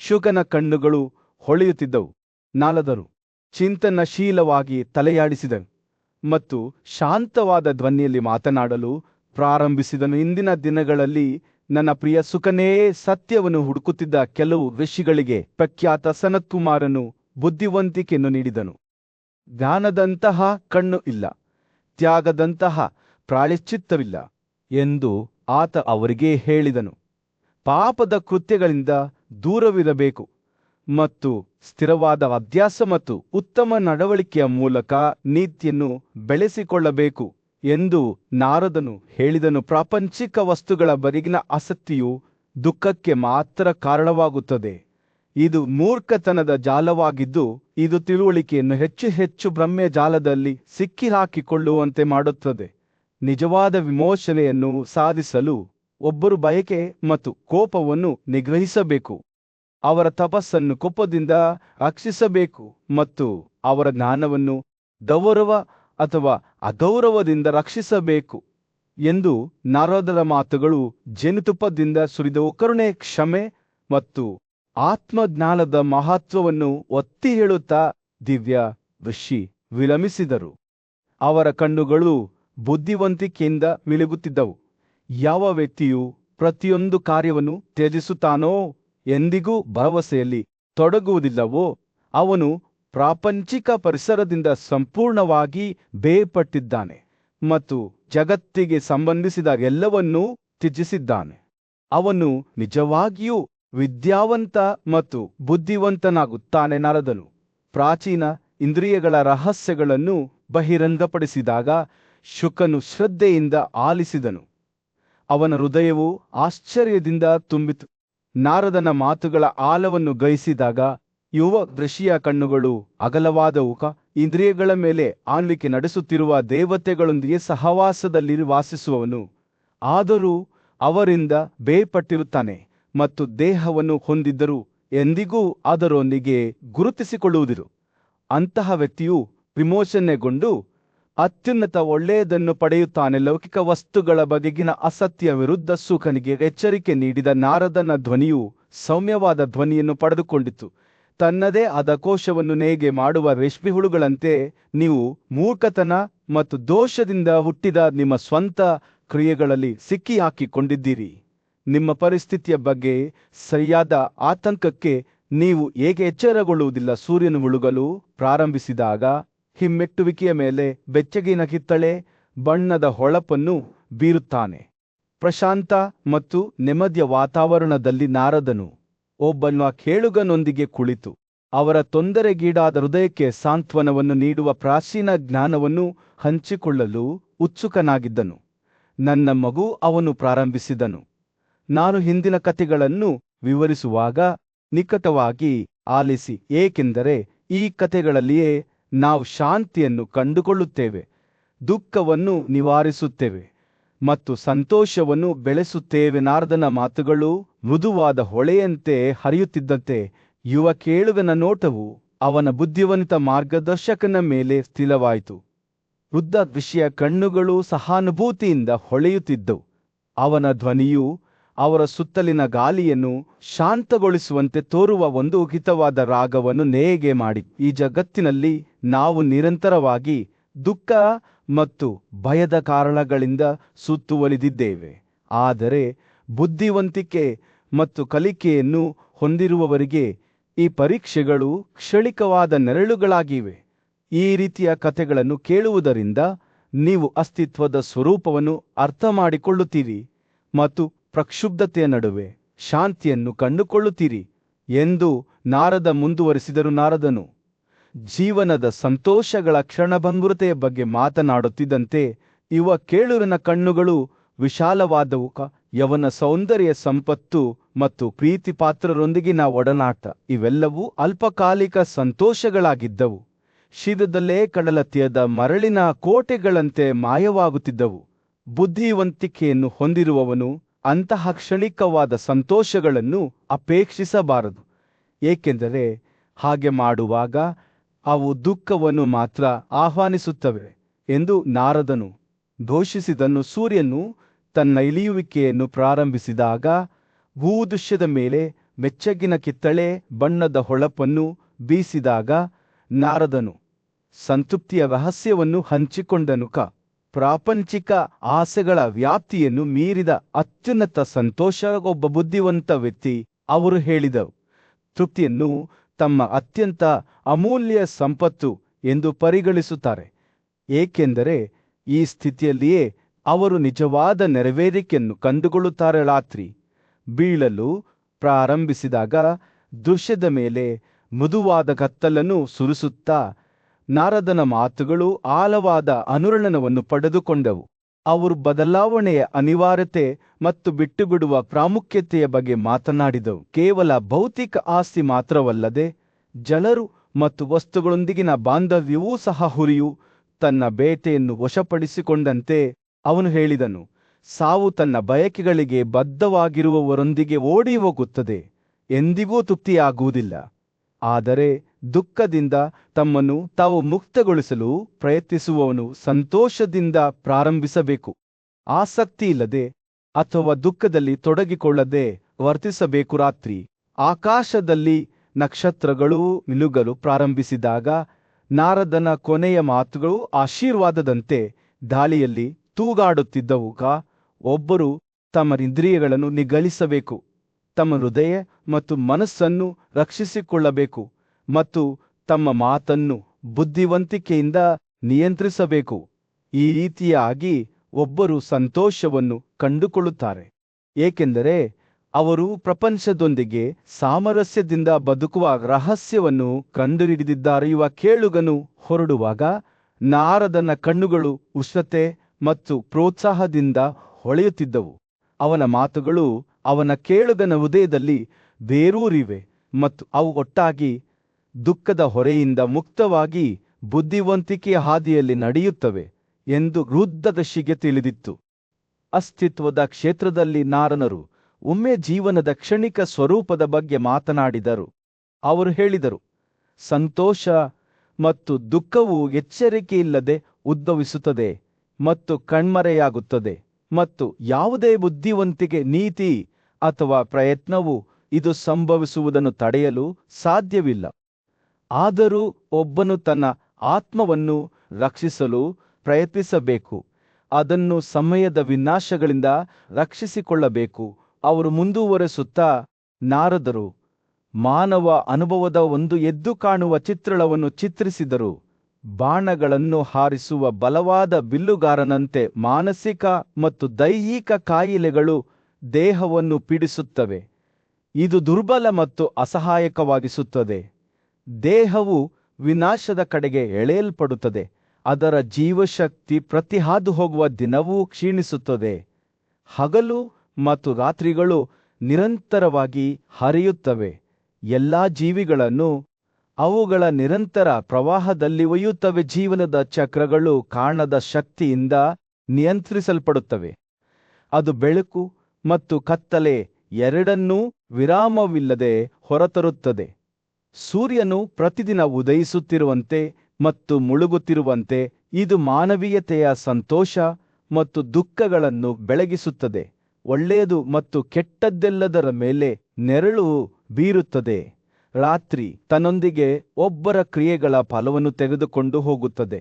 ಶುಕನ ಕಣ್ಣುಗಳು ಹೊಳೆಯುತ್ತಿದ್ದವು. ನಾರದರು ಚಿಂತನಶೀಲವಾಗಿ ತಲೆಯಾಡಿಸಿದನು ಮತ್ತು ಶಾಂತವಾದ ಧ್ವನಿಯಲ್ಲಿ ಮಾತನಾಡಲು ಪ್ರಾರಂಭಿಸಿದನು. ಇಂದಿನ ದಿನಗಳಲ್ಲಿ ನನ್ನ ಪ್ರಿಯ ಸುಕನೇ, ಸತ್ಯವನ್ನು ಹುಡುಕುತ್ತಿದ್ದ ಕೆಲವು ಋಷಿಗಳಿಗೆ ಪ್ರಖ್ಯಾತ ಸನತ್ಕುಮಾರನು ಬುದ್ಧಿವಂತಿಕೆಯನ್ನು ನೀಡಿದನು. ಜ್ಞಾನದಂತಹ ಕಣ್ಣು ಇಲ್ಲ, ತ್ಯಾಗದಂತಹ ಪ್ರಾಯಶ್ಚಿತ್ತವಿಲ್ಲ ಎಂದು ಆತ ಅವರಿಗೆ ಹೇಳಿದನು. ಪಾಪದ ಕೃತ್ಯಗಳಿಂದ ದೂರವಿರಬೇಕು ಮತ್ತು ಸ್ಥಿರವಾದ ಅಭ್ಯಾಸ ಮತ್ತು ಉತ್ತಮ ನಡವಳಿಕೆಯ ಮೂಲಕ ನೀತಿಯನ್ನು ಬೆಳೆಸಿಕೊಳ್ಳಬೇಕು ಎಂದು ನಾರದನು ಹೇಳಿದನು. ಪ್ರಾಪಂಚಿಕ ವಸ್ತುಗಳ ಬಗೆಗಿನ ಆಸಕ್ತಿಯು ದುಃಖಕ್ಕೆ ಮಾತ್ರ ಕಾರಣವಾಗುತ್ತದೆ. ಇದು ಮೂರ್ಖತನದ ಜಾಲವಾಗಿದ್ದು, ಇದು ತಿಳುವಳಿಕೆಯನ್ನು ಹೆಚ್ಚು ಹೆಚ್ಚು ಭ್ರಮೆಯ ಜಾಲದಲ್ಲಿ ಸಿಕ್ಕಿಹಾಕಿಕೊಳ್ಳುವಂತೆ ಮಾಡುತ್ತದೆ. ನಿಜವಾದ ವಿಮೋಚನೆಯನ್ನು ಸಾಧಿಸಲು ಒಬ್ಬರು ಬಯಕೆ ಮತ್ತು ಕೋಪವನ್ನು ನಿಗ್ರಹಿಸಬೇಕು. ಅವರ ತಪಸ್ಸನ್ನು ಕೋಪದಿಂದ ರಕ್ಷಿಸಬೇಕು ಮತ್ತು ಅವರ ಜ್ಞಾನವನ್ನು ಗೌರವ ಅಥವಾ ಅಗೌರವದಿಂದ ರಕ್ಷಿಸಬೇಕು ಎಂದು ನಾರದರ ಮಾತುಗಳು ಜೇನುತುಪ್ಪದಿಂದ ಸುರಿದ ಕರುಣೆ, ಕ್ಷಮೆ ಮತ್ತು ಆತ್ಮಜ್ಞಾನದ ಮಹತ್ವವನ್ನು ಒತ್ತಿ ಹೇಳುತ್ತಾ ದಿವ್ಯ ಋಷಿ ವಿರಮಿಸಿದರು. ಅವರ ಕಣ್ಣುಗಳು ಬುದ್ಧಿವಂತಿಕೆಯಿಂದ ಮಿಳುಗುತ್ತಿದ್ದವು. ಯಾವ ವ್ಯಕ್ತಿಯು ಪ್ರತಿಯೊಂದು ಕಾರ್ಯವನ್ನು ತ್ಯಜಿಸುತ್ತಾನೋ, ಎಂದಿಗೂ ಭರವಸೆಯಲ್ಲಿ ತೊಡಗುವುದಿಲ್ಲವೋ, ಅವನು ಪ್ರಾಪಂಚಿಕ ಪರಿಸರದಿಂದ ಸಂಪೂರ್ಣವಾಗಿ ಬೇರ್ಪಟ್ಟಿದ್ದಾನೆ ಮತ್ತು ಜಗತ್ತಿಗೆ ಸಂಬಂಧಿಸಿದ ಎಲ್ಲವನ್ನೂ ತ್ಯಜಿಸಿದ್ದಾನೆ. ಅವನು ನಿಜವಾಗಿಯೂ ವಿದ್ಯಾವಂತ ಮತ್ತು ಬುದ್ಧಿವಂತನಾಗುತ್ತಾನೆ. ನಾರದನು ಪ್ರಾಚೀನ ಇಂದ್ರಿಯಗಳ ರಹಸ್ಯಗಳನ್ನು ಬಹಿರಂಗಪಡಿಸಿದಾಗ ಶುಕನು ಶ್ರದ್ಧೆಯಿಂದ ಆಲಿಸಿದನು. ಅವನ ಹೃದಯವು ಆಶ್ಚರ್ಯದಿಂದ ತುಂಬಿತು. ನಾರದನ ಮಾತುಗಳ ಆಳವನ್ನು ಗ್ರಹಿಸಿದಾಗ ಯುವ ಋಷಿಯ ಕಣ್ಣುಗಳು ಅಗಲವಾದವು. ಇಂದ್ರಿಯಗಳ ಮೇಲೆ ಆಳ್ವಿಕೆ ನಡೆಸುತ್ತಿರುವ ದೇವತೆಗಳೊಂದಿಗೆ ಸಹವಾಸದಲ್ಲಿ ವಾಸಿಸುವವನು ಆದರೂ ಅವರಿಂದ ಬೇರ್ಪಟ್ಟಿರುತ್ತಾನೆ ಮತ್ತು ದೇಹವನ್ನು ಹೊಂದಿದ್ದರೂ ಎಂದಿಗೂ ಅದರೊಂದಿಗೆ ಗುರುತಿಸಿಕೊಳ್ಳುವುದಿರು. ಅಂತಹ ವ್ಯಕ್ತಿಯು ವಿಮೋಚನೆಗೊಂಡು ಅತ್ಯುನ್ನತ ಒಳ್ಳೆಯದನ್ನು ಪಡೆಯುತ್ತಾನೆ. ಲೌಕಿಕ ವಸ್ತುಗಳ ಬಗೆಗಿನ ಅಸತ್ಯ ವಿರುದ್ಧ ಶುಕನಿಗೆ ಎಚ್ಚರಿಕೆ ನೀಡಿದ ನಾರದನ ಧ್ವನಿಯು ಸೌಮ್ಯವಾದ ಧ್ವನಿಯನ್ನು ಪಡೆದುಕೊಂಡಿತು. ತನ್ನದೇ ಆದ ಕೋಶವನ್ನು ನೇಯ್ಗೆ ಮಾಡುವ ರೇಷ್ಮೆ ಹುಳುಗಳಂತೆ ನೀವು ಮೂರ್ಖತನ ಮತ್ತು ದೋಷದಿಂದ ಹುಟ್ಟಿದ ನಿಮ್ಮ ಸ್ವಂತ ಕ್ರಿಯೆಗಳಲ್ಲಿ ಸಿಕ್ಕಿಹಾಕಿಕೊಂಡಿದ್ದೀರಿ. ನಿಮ್ಮ ಪರಿಸ್ಥಿತಿಯ ಬಗ್ಗೆ ಸರಿಯಾದ ಆತಂಕಕ್ಕೆ ನೀವು ಏಕೆ ಎಚ್ಚರಗೊಳ್ಳುವುದಿಲ್ಲ? ಸೂರ್ಯನು ಮುಳುಗಲು ಪ್ರಾರಂಭಿಸಿದಾಗ ಹಿಮ್ಮೆಟ್ಟುವಿಕೆಯ ಮೇಲೆ ಬೆಚ್ಚಗಿನ ಕಿತ್ತಳೆ ಬಣ್ಣದ ಹೊಳಪನ್ನು ಬೀರುತ್ತಾನೆ. ಪ್ರಶಾಂತ ಮತ್ತು ನೆಮ್ಮದಿಯ ವಾತಾವರಣದಲ್ಲಿ ನಾರದನು ಒಬ್ಬನ ಕೇಳುಗನೊಂದಿಗೆ ಕುಳಿತು ಅವರ ತೊಂದರೆಗೀಡಾದ ಹೃದಯಕ್ಕೆ ಸಾಂತ್ವನವನ್ನು ನೀಡುವ ಪ್ರಾಚೀನ ಜ್ಞಾನವನ್ನು ಹಂಚಿಕೊಳ್ಳಲು ಉತ್ಸುಕನಾಗಿದ್ದನು. ನನ್ನ ಮಗು, ಅವನು ಪ್ರಾರಂಭಿಸಿದನು, ನಾನು ಹಿಂದಿನ ಕಥೆಗಳನ್ನು ವಿವರಿಸುವಾಗ ನಿಕಟವಾಗಿ ಆಲಿಸಿ, ಏಕೆಂದರೆ ಈ ಕಥೆಗಳಲ್ಲಿಯೇ ನಾವು ಶಾಂತಿಯನ್ನು ಕಂಡುಕೊಳ್ಳುತ್ತೇವೆ, ದುಃಖವನ್ನು ನಿವಾರಿಸುತ್ತೇವೆ ಮತ್ತು ಸಂತೋಷವನ್ನು ಬೆಳೆಸುತ್ತೇವೆ. ನಾರದನ ಮಾತುಗಳು ಮೃದುವಾದ ಹೊಳೆಯಂತೆ ಹರಿಯುತ್ತಿದ್ದಂತೆ ಯುವ ಕೇಳುಗನ ನೋಟವು ಅವನ ಬುದ್ಧಿವಂತ ಮಾರ್ಗದರ್ಶಕನ ಮೇಲೆ ಸ್ಥಿರವಾಯಿತು. ವೃದ್ಧ ಋಷಿಯ ಕಣ್ಣುಗಳು ಸಹಾನುಭೂತಿಯಿಂದ ಹೊಳೆಯುತ್ತಿದ್ದವು. ಅವನ ಧ್ವನಿಯು ಅವರ ಸುತ್ತಲಿನ ಗಾಳಿಯನ್ನು ಶಾಂತಗೊಳಿಸುವಂತೆ ತೋರುವ ಒಂದು ಹಿತವಾದ ರಾಗವನ್ನು ನೇಯ್ಗೆ ಮಾಡಿ, ಈ ಜಗತ್ತಿನಲ್ಲಿ ನಾವು ನಿರಂತರವಾಗಿ ದುಃಖ ಮತ್ತು ಭಯದ ಕಾರಣಗಳಿಂದ ಸುತ್ತುವರಿದಿದ್ದೇವೆ. ಆದರೆ ಬುದ್ಧಿವಂತಿಕೆ ಮತ್ತು ಕಲಿಕೆಯನ್ನು ಹೊಂದಿರುವವರಿಗೆ ಈ ಪರೀಕ್ಷೆಗಳು ಕ್ಷಣಿಕವಾದ ನೆರಳುಗಳಾಗಿವೆ. ಈ ರೀತಿಯ ಕಥೆಗಳನ್ನು ಕೇಳುವುದರಿಂದ ನೀವು ಅಸ್ತಿತ್ವದ ಸ್ವರೂಪವನ್ನು ಅರ್ಥಮಾಡಿಕೊಳ್ಳುತ್ತೀರಿ ಮತ್ತು ಪ್ರಕ್ಷುಬ್ಧತೆಯ ನಡುವೆ ಶಾಂತಿಯನ್ನು ಕಂಡುಕೊಳ್ಳುತ್ತೀರಿ ಎಂದು ನಾರದ ಮುಂದುವರಿಸಿದರು. ನಾರದನು ಜೀವನದ ಸಂತೋಷಗಳ ಕ್ಷಣಭಂಗುರತೆಯ ಬಗ್ಗೆ ಮಾತನಾಡುತ್ತಿದ್ದಂತೆ ಯುವ ಕೇಳುಗನ ಕಣ್ಣುಗಳು ವಿಶಾಲವಾದವು. ಯವನ ಸೌಂದರ್ಯ, ಸಂಪತ್ತು ಮತ್ತು ಪ್ರೀತಿಪಾತ್ರರೊಂದಿಗಿನ ಒಡನಾಟ ಇವೆಲ್ಲವೂ ಅಲ್ಪಕಾಲಿಕ ಸಂತೋಷಗಳಾಗಿದ್ದವು. ಶೀಘ್ರದಲ್ಲೇ ಕಡಲತೀರದ ಮರಳಿನ ಕೋಟೆಗಳಂತೆ ಮಾಯವಾಗುತ್ತಿದ್ದವು. ಬುದ್ಧಿವಂತಿಕೆಯನ್ನು ಹೊಂದಿರುವವನು ಅಂತಹ ಕ್ಷಣಿಕವಾದ ಸಂತೋಷಗಳನ್ನು ಅಪೇಕ್ಷಿಸಬಾರದು, ಏಕೆಂದರೆ ಹಾಗೆ ಮಾಡುವಾಗ ಅವು ದುಃಖವನ್ನು ಮಾತ್ರ ಆಹ್ವಾನಿಸುತ್ತವೆ ಎಂದು ನಾರದನು ಘೋಷಿಸಿದನು. ಸೂರ್ಯನು ತನ್ನ ಇಳಿಯುವಿಕೆಯನ್ನು ಪ್ರಾರಂಭಿಸಿದಾಗ ಭೂದೃಶ್ಯದ ಮೇಲೆ ಬೆಚ್ಚಗಿನ ಕಿತ್ತಳೆ ಬಣ್ಣದ ಹೊಳಪನ್ನು ಬೀಸಿದಾಗ ನಾರದನು ಸಂತೃಪ್ತಿಯ ರಹಸ್ಯವನ್ನು ಹಂಚಿಕೊಂಡನು. ಪ್ರಾಪಂಚಿಕ ಆಸೆಗಳ ವ್ಯಾಪ್ತಿಯನ್ನು ಮೀರಿದ ಅತ್ಯುನ್ನತ ಸಂತೋಷ ಒಬ್ಬ ಬುದ್ಧಿವಂತ ವ್ಯಕ್ತಿ, ಅವರು ಹೇಳಿದರು, ತೃಪ್ತಿಯನ್ನು ತಮ್ಮ ಅತ್ಯಂತ ಅಮೂಲ್ಯ ಸಂಪತ್ತು ಎಂದು ಪರಿಗಣಿಸುತ್ತಾರೆ, ಏಕೆಂದರೆ ಈ ಸ್ಥಿತಿಯಲ್ಲಿಯೇ ಅವರು ನಿಜವಾದ ನೆರವೇರಿಕೆಯನ್ನು ಕಂಡುಕೊಳ್ಳುತ್ತಾರೆ. ರಾತ್ರಿ ಬೀಳಲು ಪ್ರಾರಂಭಿಸಿದಾಗ ದೃಶ್ಯದ ಮೇಲೆ ಮೃದುವಾದ ಕತ್ತಲನ್ನು ಸುರಿಸುತ್ತಾ ನಾರದನ ಮಾತುಗಳು ಆಳವಾದ ಅನುರಣನವನ್ನು ಪಡೆದುಕೊಂಡವು. ಅವರು ಬದಲಾವಣೆಯ ಅನಿವಾರ್ಯತೆ ಮತ್ತು ಬಿಟ್ಟುಬಿಡುವ ಪ್ರಾಮುಖ್ಯತೆಯ ಬಗ್ಗೆ ಮಾತನಾಡಿದವು. ಕೇವಲ ಭೌತಿಕ ಆಸ್ತಿ ಮಾತ್ರವಲ್ಲದೆ ಜನರು ಮತ್ತು ವಸ್ತುಗಳೊಂದಿಗಿನ ಬಾಂಧವ್ಯವೂ ಸಹ ಹುರಿಯು ತನ್ನ ಬೇಟೆಯನ್ನು ವಶಪಡಿಸಿಕೊಂಡಂತೆ ಅವನು ಹೇಳಿದನು, ಸಾವು ತನ್ನ ಬಯಕೆಗಳಿಗೆ ಬದ್ಧವಾಗಿರುವವರೊಂದಿಗೆ ಓಡಿ ಹೋಗುತ್ತದೆ, ಎಂದಿಗೂ ತೃಪ್ತಿಯಾಗುವುದಿಲ್ಲ. ಆದರೆ ದುಃಖದಿಂದ ತಮ್ಮನ್ನು ತಾವು ಮುಕ್ತಗೊಳಿಸಲು ಪ್ರಯತ್ನಿಸುವವನು ಸಂತೋಷದಿಂದ ಪ್ರಾರಂಭಿಸಬೇಕು. ಆಸಕ್ತಿಯಿಲ್ಲದೆ ಅಥವಾ ದುಃಖದಲ್ಲಿ ತೊಡಗಿಕೊಳ್ಳದೆ ವರ್ತಿಸಬೇಕು. ರಾತ್ರಿ ಆಕಾಶದಲ್ಲಿ ನಕ್ಷತ್ರಗಳು ಮಿನುಗಲು ಪ್ರಾರಂಭಿಸಿದಾಗ ನಾರದನ ಕೊನೆಯ ಮಾತುಗಳು ಆಶೀರ್ವಾದದಂತೆ ದಾಳಿಯಲ್ಲಿ ತೂಗಾಡುತ್ತಿದ್ದವುಗ ಒಬ್ಬರು ತಮ್ಮ ಇಂದ್ರಿಯಗಳನ್ನು ನಿಗ್ರಹಿಸಬೇಕು, ತಮ್ಮ ಹೃದಯ ಮತ್ತು ಮನಸ್ಸನ್ನು ರಕ್ಷಿಸಿಕೊಳ್ಳಬೇಕು ಮತ್ತು ತಮ್ಮ ಮಾತನ್ನು ಬುದ್ಧಿವಂತಿಕೆಯಿಂದ ನಿಯಂತ್ರಿಸಬೇಕು. ಈ ರೀತಿಯಾಗಿ ಒಬ್ಬರು ಸಂತೋಷವನ್ನು ಕಂಡುಕೊಳ್ಳುತ್ತಾರೆ, ಏಕೆಂದರೆ ಅವರು ಪ್ರಪಂಚದೊಂದಿಗೆ ಸಾಮರಸ್ಯದಿಂದ ಬದುಕುವ ರಹಸ್ಯವನ್ನು ಕಂಡುಹಿಡಿದಿದ್ದಾರೆ. ಇವ ಕೇಳುಗನು ಹೊರಡುವಾಗ ನಾರದನ ಕಣ್ಣುಗಳು ಉಷ್ಣತೆ ಮತ್ತು ಪ್ರೋತ್ಸಾಹದಿಂದ ಹೊಳೆಯುತ್ತಿದ್ದವು. ಅವನ ಮಾತುಗಳು ಅವನ ಕೇಳುಗನ ಹೃದಯದಲ್ಲಿ ಬೇರೂರಿವೆ ಮತ್ತು ಅವು ಒಟ್ಟಾಗಿ ದುಃಖದ ಹೊರೆಯಿಂದ ಮುಕ್ತವಾಗಿ ಬುದ್ಧಿವಂತಿಕೆಯ ಹಾದಿಯಲ್ಲಿ ನಡೆಯುತ್ತವೆ ಎಂದು ರುದ್ರಋಷಿಗೆ ತಿಳಿದಿತ್ತು. ಅಸ್ತಿತ್ವದ ಕ್ಷೇತ್ರದಲ್ಲಿ ನಾರದರು ಒಮ್ಮೆ ಜೀವನದ ಕ್ಷಣಿಕ ಸ್ವರೂಪದ ಬಗ್ಗೆ ಮಾತನಾಡಿದರು. ಅವರು ಹೇಳಿದರು, ಸಂತೋಷ ಮತ್ತು ದುಃಖವು ಎಚ್ಚರಿಕೆಯಿಲ್ಲದೆ ಉದ್ಭವಿಸುತ್ತದೆ ಮತ್ತು ಕಣ್ಮರೆಯಾಗುತ್ತದೆ, ಮತ್ತು ಯಾವುದೇ ಬುದ್ಧಿವಂತಿಕೆ, ನೀತಿ ಅಥವಾ ಪ್ರಯತ್ನವು ಇದು ಸಂಭವಿಸುವುದನ್ನು ತಡೆಯಲು ಸಾಧ್ಯವಿಲ್ಲ. ಆದರೂ ಒಬ್ಬನು ತನ್ನ ಆತ್ಮವನ್ನು ರಕ್ಷಿಸಲು ಪ್ರಯತ್ನಿಸಬೇಕು, ಅದನ್ನು ಸಮಯದ ವಿನಾಶಗಳಿಂದ ರಕ್ಷಿಸಿಕೊಳ್ಳಬೇಕು. ಅವರು ಮುಂದುವರೆಸುತ್ತಾ, ನಾರದರು ಮಾನವ ಅನುಭವದ ಒಂದು ಎದ್ದು ಕಾಣುವ ಚಿತ್ರಣವನ್ನು ಚಿತ್ರಿಸಿದರು. ಬಾಣಗಳನ್ನು ಹಾರಿಸುವ ಬಲವಾದ ಬಿಲ್ಲುಗಾರನಂತೆ ಮಾನಸಿಕ ಮತ್ತು ದೈಹಿಕ ಕಾಯಿಲೆಗಳು ದೇಹವನ್ನು ಪೀಡಿಸುತ್ತವೆ. ಇದು ದುರ್ಬಲ ಮತ್ತು ಅಸಹಾಯಕವಾಗಿಸುತ್ತದೆ. ದೇಹವು ವಿನಾಶದ ಕಡೆಗೆ ಎಳೆಯಲ್ಪಡುತ್ತದೆ, ಅದರ ಜೀವಶಕ್ತಿ ಪ್ರತಿ ಹಾದು ಹೋಗುವ ದಿನವೂ ಕ್ಷೀಣಿಸುತ್ತದೆ. ಹಗಲು ಮತ್ತು ರಾತ್ರಿಗಳು ನಿರಂತರವಾಗಿ ಹರಿಯುತ್ತವೆ. ಎಲ್ಲಾ ಜೀವಿಗಳನ್ನು ಅವುಗಳ ನಿರಂತರ ಪ್ರವಾಹದಲ್ಲಿ ಒಯ್ಯುತ್ತವೆ. ಜೀವನದ ಚಕ್ರಗಳು ಕಾಣದ ಶಕ್ತಿಯಿಂದ ನಿಯಂತ್ರಿಸಲ್ಪಡುತ್ತವೆ. ಅದು ಬೆಳಕು ಮತ್ತು ಕತ್ತಲೆ ಎರಡನ್ನೂ ವಿರಾಮವಿಲ್ಲದೆ ಹೊರತರುತ್ತದೆ. ಸೂರ್ಯನು ಪ್ರತಿದಿನ ಉದಯಿಸುತ್ತಿರುವಂತೆ ಮತ್ತು ಮುಳುಗುತ್ತಿರುವಂತೆ ಇದು ಮಾನವೀಯತೆಯ ಸಂತೋಷ ಮತ್ತು ದುಃಖಗಳನ್ನು ಬೆಳಗಿಸುತ್ತದೆ. ಒಳ್ಳೆಯದು ಮತ್ತು ಕೆಟ್ಟದ್ದೆಲ್ಲದರ ಮೇಲೆ ನೆರಳು ಬೀರುತ್ತದೆ. ರಾತ್ರಿ ತನ್ನೊಂದಿಗೆ ಒಬ್ಬರ ಕ್ರಿಯೆಗಳ ಫಲವನ್ನು ತೆಗೆದುಕೊಂಡು ಹೋಗುತ್ತದೆ,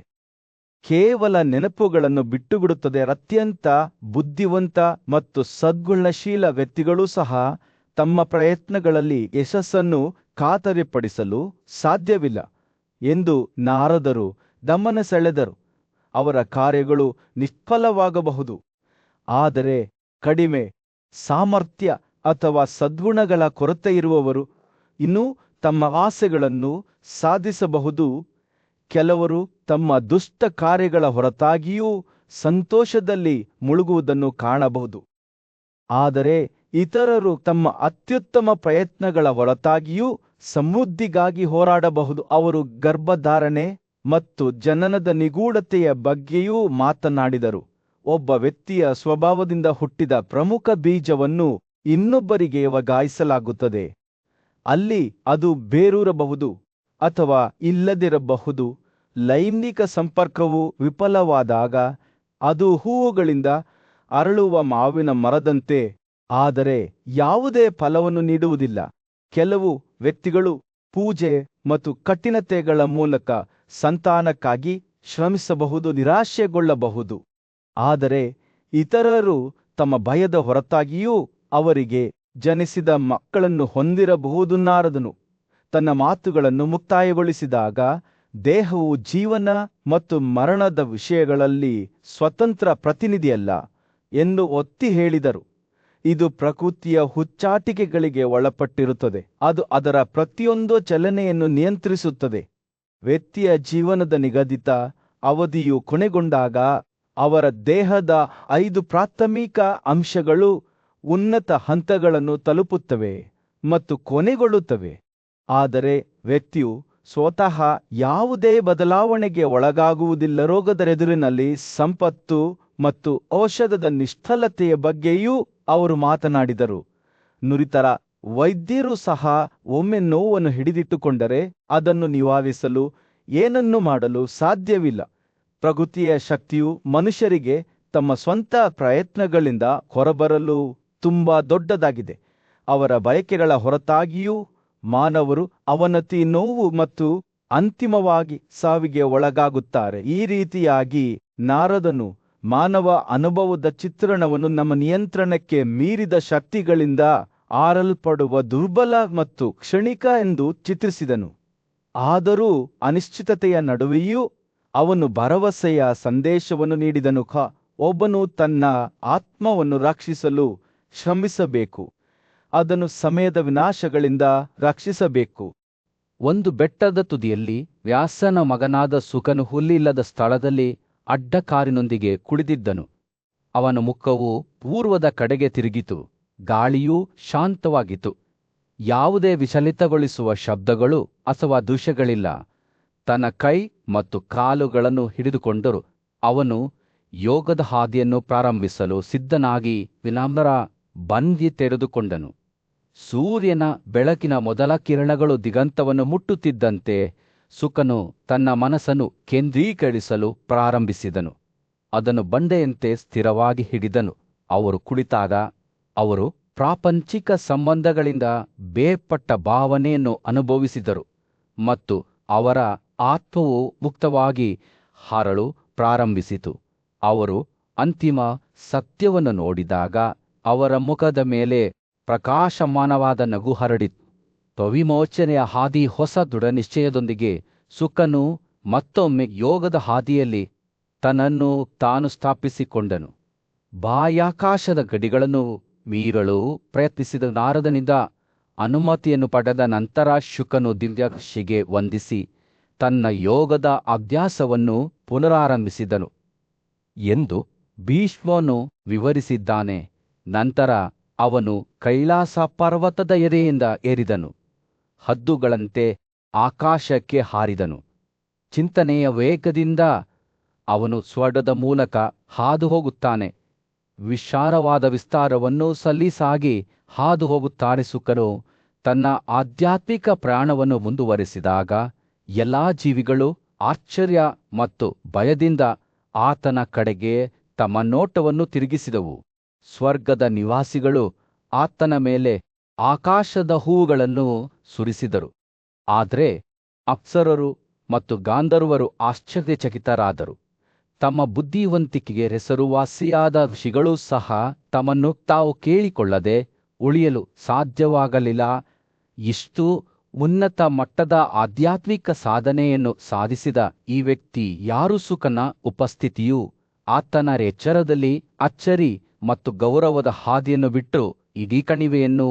ಕೇವಲ ನೆನಪುಗಳನ್ನು ಬಿಟ್ಟುಬಿಡುತ್ತದೆ. ಅತ್ಯಂತ ಬುದ್ಧಿವಂತ ಮತ್ತು ಸದ್ಗುಣಶೀಲ ವ್ಯಕ್ತಿಗಳೂ ಸಹ ತಮ್ಮ ಪ್ರಯತ್ನಗಳಲ್ಲಿ ಯಶಸ್ಸನ್ನು ಖಾತರಿಪಡಿಸಲು ಸಾಧ್ಯವಿಲ್ಲ ಎಂದು ನಾರದರು ಗಮನ ಸೆಳೆದರು. ಅವರ ಕಾರ್ಯಗಳು ನಿಷ್ಫಲವಾಗಬಹುದು, ಆದರೆ ಕಡಿಮೆ ಸಾಮರ್ಥ್ಯ ಅಥವಾ ಸದ್ಗುಣಗಳ ಕೊರತೆಯಿರುವವರು ಇನ್ನೂ ತಮ್ಮ ಆಸೆಗಳನ್ನು ಸಾಧಿಸಬಹುದು. ಕೆಲವರು ತಮ್ಮ ದುಷ್ಟ ಕಾರ್ಯಗಳ ಹೊರತಾಗಿಯೂ ಸಂತೋಷದಲ್ಲಿ ಮುಳುಗುವುದನ್ನು ಕಾಣಬಹುದು, ಆದರೆ ಇತರರು ತಮ್ಮ ಅತ್ಯುತ್ತಮ ಪ್ರಯತ್ನಗಳ ಹೊರತಾಗಿಯೂ ಸಮೃದ್ಧಿಗಾಗಿ ಹೋರಾಡಬಹುದು. ಅವರು ಗರ್ಭಧಾರಣೆ ಮತ್ತು ಜನನದ ನಿಗೂಢತೆಯ ಬಗ್ಗೆಯೂ ಮಾತನಾಡಿದರು. ಒಬ್ಬ ವ್ಯಕ್ತಿಯ ಸ್ವಭಾವದಿಂದ ಹುಟ್ಟಿದ ಪ್ರಮುಖ ಬೀಜವನ್ನು ಇನ್ನೊಬ್ಬರಿಗೆ ವರ್ಗಾಯಿಸಲಾಗುತ್ತದೆ. ಅಲ್ಲಿ ಅದು ಬೇರೂರಬಹುದು ಅಥವಾ ಇಲ್ಲದಿರಬಹುದು. ಲೈಂಗಿಕ ಸಂಪರ್ಕವು ವಿಫಲವಾದಾಗ ಅದು ಹೂವುಗಳಿಂದ ಅರಳುವ ಮಾವಿನ ಮರದಂತೆ, ಆದರೆ ಯಾವುದೇ ಫಲವನ್ನು ನೀಡುವುದಿಲ್ಲ. ಕೆಲವು ವ್ಯಕ್ತಿಗಳು ಪೂಜೆ ಮತ್ತು ಕಠಿಣತೆಗಳ ಮೂಲಕ ಸಂತಾನಕ್ಕಾಗಿ ಶ್ರಮಿಸಬಹುದು, ನಿರಾಶೆಗೊಳ್ಳಬಹುದು, ಆದರೆ ಇತರರು ತಮ್ಮ ಭಯದ ಹೊರತಾಗಿಯೂ ಅವರಿಗೆ ಜನಿಸಿದ ಮಕ್ಕಳನ್ನು ಹೊಂದಿರಬಹುದು. ನಾರದನು ತನ್ನ ಮಾತುಗಳನ್ನು ಮುಕ್ತಾಯಗೊಳಿಸಿದಾಗ, ದೇಹವು ಜೀವನ ಮತ್ತು ಮರಣದ ವಿಷಯಗಳಲ್ಲಿ ಸ್ವತಂತ್ರ ಪ್ರತಿನಿಧಿಯಲ್ಲ ಎಂದು ಒತ್ತಿ ಹೇಳಿದರು. ಇದು ಪ್ರಕೃತಿಯ ಹುಚ್ಚಾಟಿಕೆಗಳಿಗೆ ಒಳಪಟ್ಟಿರುತ್ತದೆ, ಅದು ಅದರ ಪ್ರತಿಯೊಂದು ಚಲನೆಯನ್ನು ನಿಯಂತ್ರಿಸುತ್ತದೆ. ವ್ಯಕ್ತಿಯ ಜೀವನದ ನಿಗದಿತ ಅವಧಿಯು ಕೊನೆಗೊಂಡಾಗ ಅವರ ದೇಹದ 5 ಪ್ರಾಥಮಿಕ ಅಂಶಗಳು ಉನ್ನತ ಹಂತಗಳನ್ನು ತಲುಪುತ್ತವೆ ಮತ್ತು ಕೊನೆಗೊಳ್ಳುತ್ತವೆ. ಆದರೆ ವ್ಯಕ್ತಿಯು ಸ್ವತಃ ಯಾವುದೇ ಬದಲಾವಣೆಗೆ ಒಳಗಾಗುವುದಿಲ್ಲ. ರೋಗದ ಎದುರಿನಲ್ಲಿ ಸಂಪತ್ತು ಮತ್ತು ಔಷಧದ ನಿಷ್ಫಲತೆಯ ಬಗ್ಗೆಯೂ ಅವರು ಮಾತನಾಡಿದರು. ನುರಿತರ ವೈದ್ಯರು ಸಹ ಒಮ್ಮೆ ನೋವನ್ನು ಹಿಡಿದಿಟ್ಟುಕೊಂಡರೆ ಅದನ್ನು ನಿವಾರಿಸಲು ಏನನ್ನೂ ಮಾಡಲು ಸಾಧ್ಯವಿಲ್ಲ. ಪ್ರಕೃತಿಯ ಶಕ್ತಿಯು ಮನುಷ್ಯರಿಗೆ ತಮ್ಮ ಸ್ವಂತ ಪ್ರಯತ್ನಗಳಿಂದ ಹೊರಬರಲು ತುಂಬಾ ದೊಡ್ಡದಾಗಿದೆ. ಅವರ ಬಯಕೆಗಳ ಹೊರತಾಗಿಯೂ ಮಾನವರು ಅವನತಿ, ನೋವು ಮತ್ತು ಅಂತಿಮವಾಗಿ ಸಾವಿಗೆ ಒಳಗಾಗುತ್ತಾರೆ. ಈ ರೀತಿಯಾಗಿ ನಾರದನು ಮಾನವ ಅನುಭವದ ಚಿತ್ರಣವನ್ನು ನಮ್ಮ ನಿಯಂತ್ರಣಕ್ಕೆ ಮೀರಿದ ಶಕ್ತಿಗಳಿಂದ ಆರಲ್ಪಡುವ ದುರ್ಬಲ ಮತ್ತು ಕ್ಷಣಿಕ ಎಂದು ಚಿತ್ರಿಸಿದನು. ಆದರೂ ಅನಿಶ್ಚಿತತೆಯ ನಡುವೆಯೂ ಅವನು ಭರವಸೆಯ ಸಂದೇಶವನ್ನು ನೀಡಿದನು. ಒಬ್ಬನು ತನ್ನ ಆತ್ಮವನ್ನು ರಕ್ಷಿಸಲು ಶ್ರಮಿಸಬೇಕು, ಅದನ್ನು ಸಮಯದ ವಿನಾಶಗಳಿಂದ ರಕ್ಷಿಸಬೇಕು. ಒಂದು ಬೆಟ್ಟದ ತುದಿಯಲ್ಲಿ ವ್ಯಾಸನ ಮಗನಾದ ಸುಕನು ಹುಲ್ಲಿಲ್ಲದ ಸ್ಥಳದಲ್ಲಿ ಅಡ್ಡಕಾರಿನೊಂದಿಗೆ ಕುಳಿತಿದ್ದನು. ಅವನ ಮುಖವು ಪೂರ್ವದ ಕಡೆಗೆ ತಿರುಗಿತು. ಗಾಳಿಯೂ ಶಾಂತವಾಗಿತ್ತು. ಯಾವುದೇ ವಿಚಲಿತಗೊಳಿಸುವ ಶಬ್ದಗಳು ಅಥವಾ ದೃಶ್ಯಗಳಿಲ್ಲ. ತನ್ನ ಕೈ ಮತ್ತು ಕಾಲುಗಳನ್ನು ಹಿಡಿದುಕೊಂಡರು ಅವನು ಯೋಗದ ಹಾದಿಯನ್ನು ಪ್ರಾರಂಭಿಸಲು ಸಿದ್ಧನಾಗಿ ವಿನಮ್ರ ಬಂದಿ ತೆರೆದುಕೊಂಡನು. ಸೂರ್ಯನ ಬೆಳಕಿನ ಮೊದಲ ಕಿರಣಗಳು ದಿಗಂತವನ್ನು ಮುಟ್ಟುತ್ತಿದ್ದಂತೆ ಸುಕನು ತನ್ನ ಮನಸ್ಸನ್ನು ಕೇಂದ್ರೀಕರಿಸಲು ಪ್ರಾರಂಭಿಸಿದನು. ಅದನ್ನು ಬಂಡೆಯಂತೆ ಸ್ಥಿರವಾಗಿ ಹಿಡಿದನು. ಅವರು ಕುಳಿತಾಗ ಅವರು ಪ್ರಾಪಂಚಿಕ ಸಂಬಂಧಗಳಿಂದ ಬೇರ್ಪಟ್ಟ ಭಾವನೆಯನ್ನು ಅನುಭವಿಸಿದರು ಮತ್ತು ಅವರ ಆತ್ಮವು ಮುಕ್ತವಾಗಿ ಹಾರಲು ಪ್ರಾರಂಭಿಸಿತು. ಅವರು ಅಂತಿಮ ಸತ್ಯವನ್ನು ನೋಡಿದಾಗ ಅವರ ಮುಖದ ಮೇಲೆ ಪ್ರಕಾಶಮಾನವಾದ ನಗು ಹರಡಿತು. ವಿಮೋಚನೆಯ ಹಾದಿ ಹೊಸ ದೃಢನಿಶ್ಚಯದೊಂದಿಗೆ ಸುಕನು ಮತ್ತೊಮ್ಮೆ ಯೋಗದ ಹಾದಿಯಲ್ಲಿ ತನ್ನನ್ನು ತಾನು ಸ್ಥಾಪಿಸಿಕೊಂಡನು. ಬಾಹ್ಯಾಕಾಶದ ಗಡಿಗಳನ್ನು ಮೀರಲು ಪ್ರಯತ್ನಿಸಿದ ನಾರದನಿಂದ ಅನುಮತಿಯನ್ನು ಪಡೆದ ನಂತರ ಶುಕನು ದಿವ್ಯಋಷಿಗೆ ವಂದಿಸಿ ತನ್ನ ಯೋಗದ ಅಭ್ಯಾಸವನ್ನು ಪುನರಾರಂಭಿಸಿದನು ಎಂದು ಭೀಷ್ಮನು ವಿವರಿಸಿದ್ದಾನೆ. ನಂತರ ಅವನು ಕೈಲಾಸ ಪರ್ವತದ ಎದೆಯಿಂದ ಏರಿದನು. ಹದ್ದುಗಳಂತೆ ಆಕಾಶಕ್ಕೆ ಹಾರಿದನು. ಚಿಂತನೆಯ ವೇಗದಿಂದ ಅವನು ಸ್ವರ್ಗದ ಮೂಲಕ ಹಾದು ಹೋಗುತ್ತಾನೆ. ವಿಶಾಲವಾದ ವಿಸ್ತಾರವನ್ನು ಸಲೀಸಾಗಿ ಹಾದು ಹೋಗುತ್ತಾನೆ. ಸುಕನು ತನ್ನ ಆಧ್ಯಾತ್ಮಿಕ ಪ್ರಯಾಣವನ್ನು ಮುಂದುವರೆಸಿದಾಗ ಎಲ್ಲಾ ಜೀವಿಗಳು ಆಶ್ಚರ್ಯ ಮತ್ತು ಭಯದಿಂದ ಆತನ ಕಡೆಗೆ ತಮ್ಮ ನೋಟವನ್ನು ತಿರುಗಿಸಿದವು. ಸ್ವರ್ಗದ ನಿವಾಸಿಗಳು ಆತನ ಮೇಲೆ ಆಕಾಶದ ಹೂವುಗಳನ್ನು ಸುರಿಸಿದರು. ಆದರೆ ಅಪ್ಸರರು ಮತ್ತು ಗಾಂಧರ್ವರು ಆಶ್ಚರ್ಯಚಕಿತರಾದರು. ತಮ್ಮ ಬುದ್ಧಿವಂತಿಕೆಗೆ ಹೆಸರುವಾಸಿಯಾದ ಋಷಿಗಳೂ ಸಹ ತಮ್ಮನ್ನು ತಾವು ಕೇಳಿಕೊಳ್ಳದೆ ಉಳಿಯಲು ಸಾಧ್ಯವಾಗಲಿಲ್ಲ. ಇಷ್ಟು ಉನ್ನತ ಮಟ್ಟದ ಆಧ್ಯಾತ್ಮಿಕ ಸಾಧನೆಯನ್ನು ಸಾಧಿಸಿದ ಈ ವ್ಯಕ್ತಿ ಯಾರು? ಸುಕನ ಉಪಸ್ಥಿತಿಯು ಆತನ ಎಚ್ಚರದಲ್ಲಿ ಅಚ್ಚರಿ ಮತ್ತು ಗೌರವದ ಹಾದಿಯನ್ನು ಬಿಟ್ಟು ಇಡೀ ಕಣಿವೆಯನ್ನು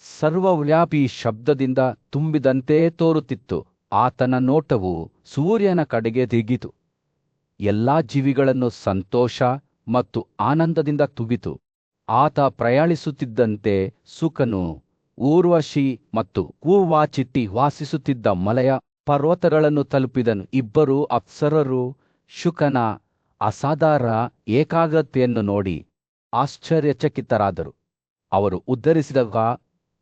ಸರ್ವವ್ಯಾಪಿ ಶಬ್ದದಿಂದ ತುಂಬಿದಂತೆ ತೋರುತ್ತಿತ್ತು. ಆತನ ನೋಟವು ಸೂರ್ಯನ ಕಡೆಗೆ ತಿರುಗಿತು. ಎಲ್ಲಾ ಜೀವಿಗಳನ್ನು ಸಂತೋಷ ಮತ್ತು ಆನಂದದಿಂದ ತುಂಬಿತು. ಆತ ಪ್ರಯಾಣಿಸುತ್ತಿದ್ದಂತೆ ಸುಕನು ಊರ್ವಶಿ ಮತ್ತು ಊರ್ವಾಚಿಟ್ಟಿ ವಾಸಿಸುತ್ತಿದ್ದ ಮಲಯ ಪರ್ವತಗಳನ್ನು ತಲುಪಿದನು. ಇಬ್ಬರು ಅಪ್ಸರರು ಶುಕನ ಅಸಾಧಾರಣ ಏಕಾಗ್ರತೆಯನ್ನು ನೋಡಿ ಆಶ್ಚರ್ಯಚಕಿತರಾದರು. ಅವರು ಉದ್ಧರಿಸಿದ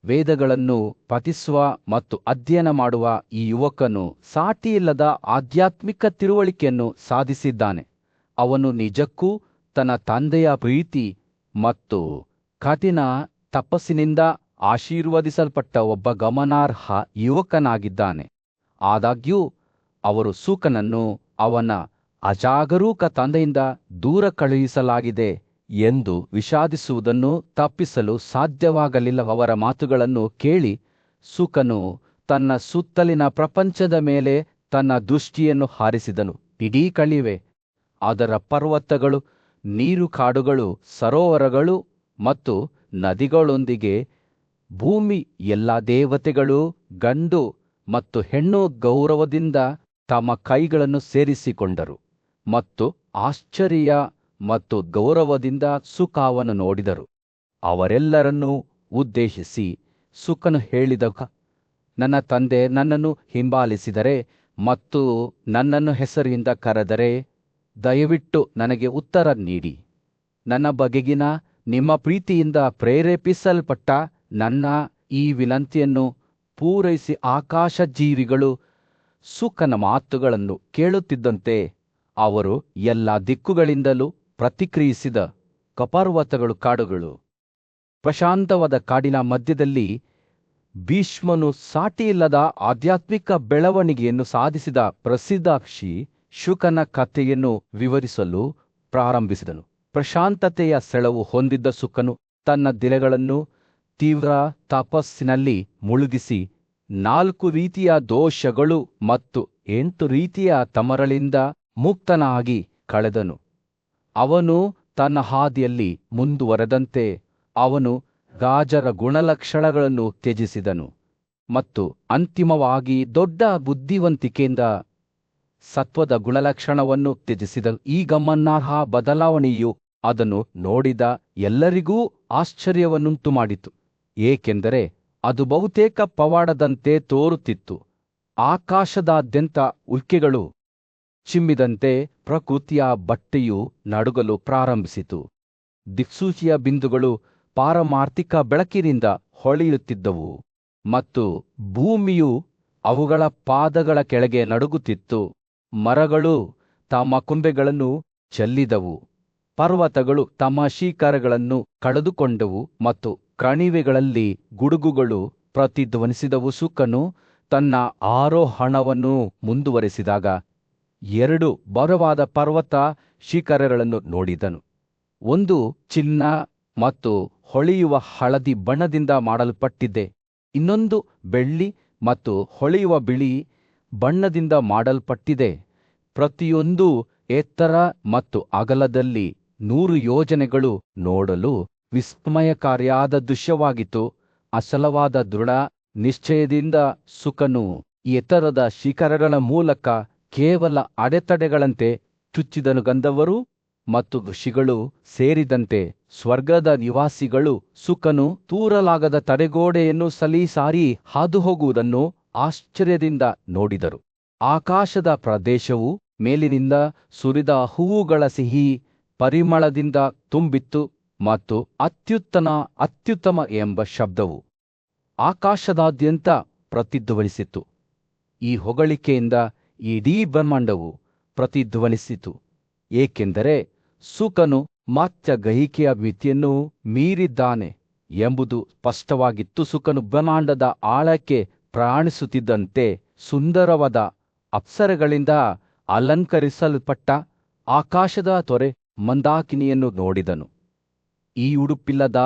ವೇದಗಳನ್ನು ಪಠಿಸುವ ಮತ್ತು ಅಧ್ಯಯನ ಮಾಡುವ ಈ ಯುವಕನು ಸಾಟಿಯಿಲ್ಲದ ಆಧ್ಯಾತ್ಮಿಕ ತಿಳುವಳಿಕೆಯನ್ನು ಸಾಧಿಸಿದ್ದಾನೆ. ಅವನು ನಿಜಕ್ಕೂ ತನ್ನ ತಂದೆಯ ಪ್ರೀತಿ ಮತ್ತು ಕಠಿಣ ತಪಸ್ಸಿನಿಂದ ಆಶೀರ್ವದಿಸಲ್ಪಟ್ಟ ಒಬ್ಬ ಗಮನಾರ್ಹ ಯುವಕನಾಗಿದ್ದಾನೆ. ಆದಾಗ್ಯೂ ಅವರು ಸುಕನನ್ನು ಅವನ ಅಜಾಗರೂಕ ತಂದೆಯಿಂದ ದೂರ ಕಳುಹಿಸಲಾಗಿದೆ ಎಂದು ವಿಷಾದಿಸುವುದನ್ನು ತಪ್ಪಿಸಲು ಸಾಧ್ಯವಾಗಲಿಲ್ಲ. ಅವರ ಮಾತುಗಳನ್ನು ಕೇಳಿ ಸುಕನು ತನ್ನ ಸುತ್ತಲಿನ ಪ್ರಪಂಚದ ಮೇಲೆ ತನ್ನ ದೃಷ್ಟಿಯನ್ನು ಹಾರಿಸಿದನು. ಇಡೀ ಕಣಿವೆ, ಅದರ ಪರ್ವತಗಳು, ನೀರುಕಾಡುಗಳು, ಸರೋವರಗಳು ಮತ್ತು ನದಿಗಳೊಂದಿಗೆ ಭೂಮಿ, ಎಲ್ಲ ದೇವತೆಗಳು ಗಂಡು ಮತ್ತು ಹೆಣ್ಣು ಗೌರವದಿಂದ ತಮ್ಮ ಕೈಗಳನ್ನು ಸೇರಿಸಿಕೊಂಡರು ಮತ್ತು ಆಶ್ಚರ್ಯ ಮತ್ತು ಗೌರವದಿಂದ ಸುಕವನ್ನು ನೋಡಿದರು. ಅವರೆಲ್ಲರನ್ನೂ ಉದ್ದೇಶಿಸಿ ಸುಕನು ಹೇಳಿದ, ನನ್ನ ತಂದೆ ನನ್ನನ್ನು ಹಿಂಬಾಲಿಸಿದರೆ ಮತ್ತು ನನ್ನನ್ನು ಹೆಸರಿನಿಂದ ಕರೆದರೆ ದಯವಿಟ್ಟು ನನಗೆ ಉತ್ತರ ನೀಡಿ. ನನ್ನ ಬಗೆಗಿನ ನಿಮ್ಮ ಪ್ರೀತಿಯಿಂದ ಪ್ರೇರೇಪಿಸಲ್ಪಟ್ಟ ನನ್ನ ಈ ವಿನಂತಿಯನ್ನು ಪೂರೈಸಿ ಆಕಾಶಜೀವಿಗಳು ಸುಖನ ಮಾತುಗಳನ್ನು ಕೇಳುತ್ತಿದ್ದಂತೆ ಅವರು ಎಲ್ಲ ದಿಕ್ಕುಗಳಿಂದಲೂ ಪ್ರತಿಕ್ರಿಯಿಸಿದ ಕಪರ್ವತಗಳು ಕಾಡುಗಳು. ಪ್ರಶಾಂತವಾದ ಕಾಡಿನ ಮಧ್ಯದಲ್ಲಿ ಭೀಷ್ಮನು ಸಾಟಿಯಿಲ್ಲದ ಆಧ್ಯಾತ್ಮಿಕ ಬೆಳವಣಿಗೆಯನ್ನು ಸಾಧಿಸಿದ ಪ್ರಸಿದ್ಧ ಶುಕನ ಕಥೆಯನ್ನು ವಿವರಿಸಲು ಪ್ರಾರಂಭಿಸಿದನು. ಪ್ರಶಾಂತತೆಯ ಸೆಳವು ಹೊಂದಿದ್ದ ಸುಕನು ತನ್ನ ದಿನಗಳನ್ನು ತೀವ್ರ ತಪಸ್ಸಿನಲ್ಲಿ ಮುಳುಗಿಸಿ 4 ರೀತಿಯ ದೋಷಗಳು ಮತ್ತು 8 ರೀತಿಯ ತಮರಳಿಂದ ಮುಕ್ತನಾಗಿ ಕಳೆದನು. ಅವನು ತನ್ನ ಹಾದಿಯಲ್ಲಿ ಮುಂದುವರೆದಂತೆ ಅವನು ಗಾಜರ ಗುಣಲಕ್ಷಣಗಳನ್ನು ತ್ಯಜಿಸಿದನು ಮತ್ತು ಅಂತಿಮವಾಗಿ ದೊಡ್ಡ ಬುದ್ಧಿವಂತಿಕೆಯಿಂದ ಸತ್ವದ ಗುಣಲಕ್ಷಣವನ್ನು ತ್ಯಜಿಸಿದನು. ಈ ಗಮನಾರ್ಹ ಬದಲಾವಣೆಯು ಅದನ್ನು ನೋಡಿದ ಎಲ್ಲರಿಗೂ ಆಶ್ಚರ್ಯವನ್ನುಂಟು ಮಾಡಿತು, ಏಕೆಂದರೆ ಅದು ಬಹುತೇಕ ಪವಾಡದಂತೆ ತೋರುತ್ತಿತ್ತು. ಆಕಾಶದಾದ್ಯಂತ ಉಲ್ಕೆಗಳು ಚಿಮ್ಮಿದಂತೆ ಪ್ರಕೃತಿಯ ಬಟ್ಟೆಯು ನಡುಗಲು ಪ್ರಾರಂಭಿಸಿತು. ದಿಕ್ಸೂಚಿಯ ಬಿಂದುಗಳು ಪಾರಮಾರ್ಥಿಕ ಬೆಳಕಿನಿಂದ ಹೊಳೆಯುತ್ತಿದ್ದವು ಮತ್ತು ಭೂಮಿಯು ಅವುಗಳ ಪಾದಗಳ ಕೆಳಗೆ ನಡುಗುತ್ತಿತ್ತು. ಮರಗಳು ತಮ್ಮ ಕೊಂಬೆಗಳನ್ನು ಚೆಲ್ಲಿದವು, ಪರ್ವತಗಳು ತಮ್ಮ ಶಿಖರಗಳನ್ನು ಕಳೆದುಕೊಂಡವು ಮತ್ತು ಕಣಿವೆಗಳಲ್ಲಿ ಗುಡುಗುಗಳು ಪ್ರತಿಧ್ವನಿಸಿದವು. ಸುಕನು ತನ್ನ ಆರೋಹಣವನ್ನು ಮುಂದುವರೆಸಿದಾಗ 2 ಭಾರವಾದ ಪರ್ವತ ಶಿಖರಗಳನ್ನು ನೋಡಿದನು. ಒಂದು ಚಿನ್ನ ಮತ್ತು ಹೊಳೆಯುವ ಹಳದಿ ಬಣ್ಣದಿಂದ ಮಾಡಲ್ಪಟ್ಟಿದೆ, ಇನ್ನೊಂದು ಬೆಳ್ಳಿ ಮತ್ತು ಹೊಳೆಯುವ ಬಿಳಿ ಬಣ್ಣದಿಂದ ಮಾಡಲ್ಪಟ್ಟಿದೆ. ಪ್ರತಿಯೊಂದು ಎತ್ತರ ಮತ್ತು ಅಗಲದಲ್ಲಿ 100 ಯೋಜನೆಗಳು. ನೋಡಲು ವಿಸ್ಮಯಕಾರಿಯಾದ ದೃಶ್ಯವಾಗಿತ್ತು. ಅಸಲವಾದ ದೃಢ ನಿಶ್ಚಯದಿಂದ ಸುಕನು ಈ ಎತ್ತರದ ಶಿಖರಗಳ ಮೂಲಕ ಕೇವಲ ಅಡೆತಡೆಗಳಂತೆ ಚುಚ್ಚಿದನು. ಗಂಧರ್ವರು ಮತ್ತು ಋಷಿಗಳು ಸೇರಿದಂತೆ ಸ್ವರ್ಗದ ನಿವಾಸಿಗಳು ಸುಕನು ತೂರಲಾಗದ ತಡೆಗೋಡೆಯನ್ನು ಸಲೀಸಾರಿ ಹಾದುಹೋಗುವುದನ್ನು ಆಶ್ಚರ್ಯದಿಂದ ನೋಡಿದರು. ಆಕಾಶದ ಪ್ರದೇಶವು ಮೇಲಿನಿಂದ ಸುರಿದ ಹೂವುಗಳ ಸಿಹಿ ಪರಿಮಳದಿಂದ ತುಂಬಿತ್ತು ಮತ್ತು ಅತ್ಯುತ್ತಮ ಎಂಬ ಶಬ್ದವು ಆಕಾಶದಾದ್ಯಂತ ಪ್ರತಿಧ್ವನಿಸಿತು. ಈ ಹೊಗಳಿಕೆಯಿಂದ ಇಡೀ ಬ್ರಹ್ಮಾಂಡವು ಪ್ರತಿಧ್ವನಿಸಿತು, ಏಕೆಂದರೆ ಸುಕನು ಮಾತ್ಯಗ್ರಹಿಕೆಯ ಮಿತಿಯನ್ನು ಮೀರಿದ್ದಾನೆ ಎಂಬುದು ಸ್ಪಷ್ಟವಾಗಿತ್ತು. ಸುಕನು ಬ್ರಹ್ಮಾಂಡದ ಆಳಕ್ಕೆ ಪ್ರಯಾಣಿಸುತ್ತಿದ್ದಂತೆ ಸುಂದರವಾದ ಅಪ್ಸರೆಗಳಿಂದ ಅಲಂಕರಿಸಲ್ಪಟ್ಟ ಆಕಾಶದ ತೊರೆ ಮಂದಾಕಿನಿಯನ್ನು ನೋಡಿದನು. ಈ ಉಡುಪಿಲ್ಲದ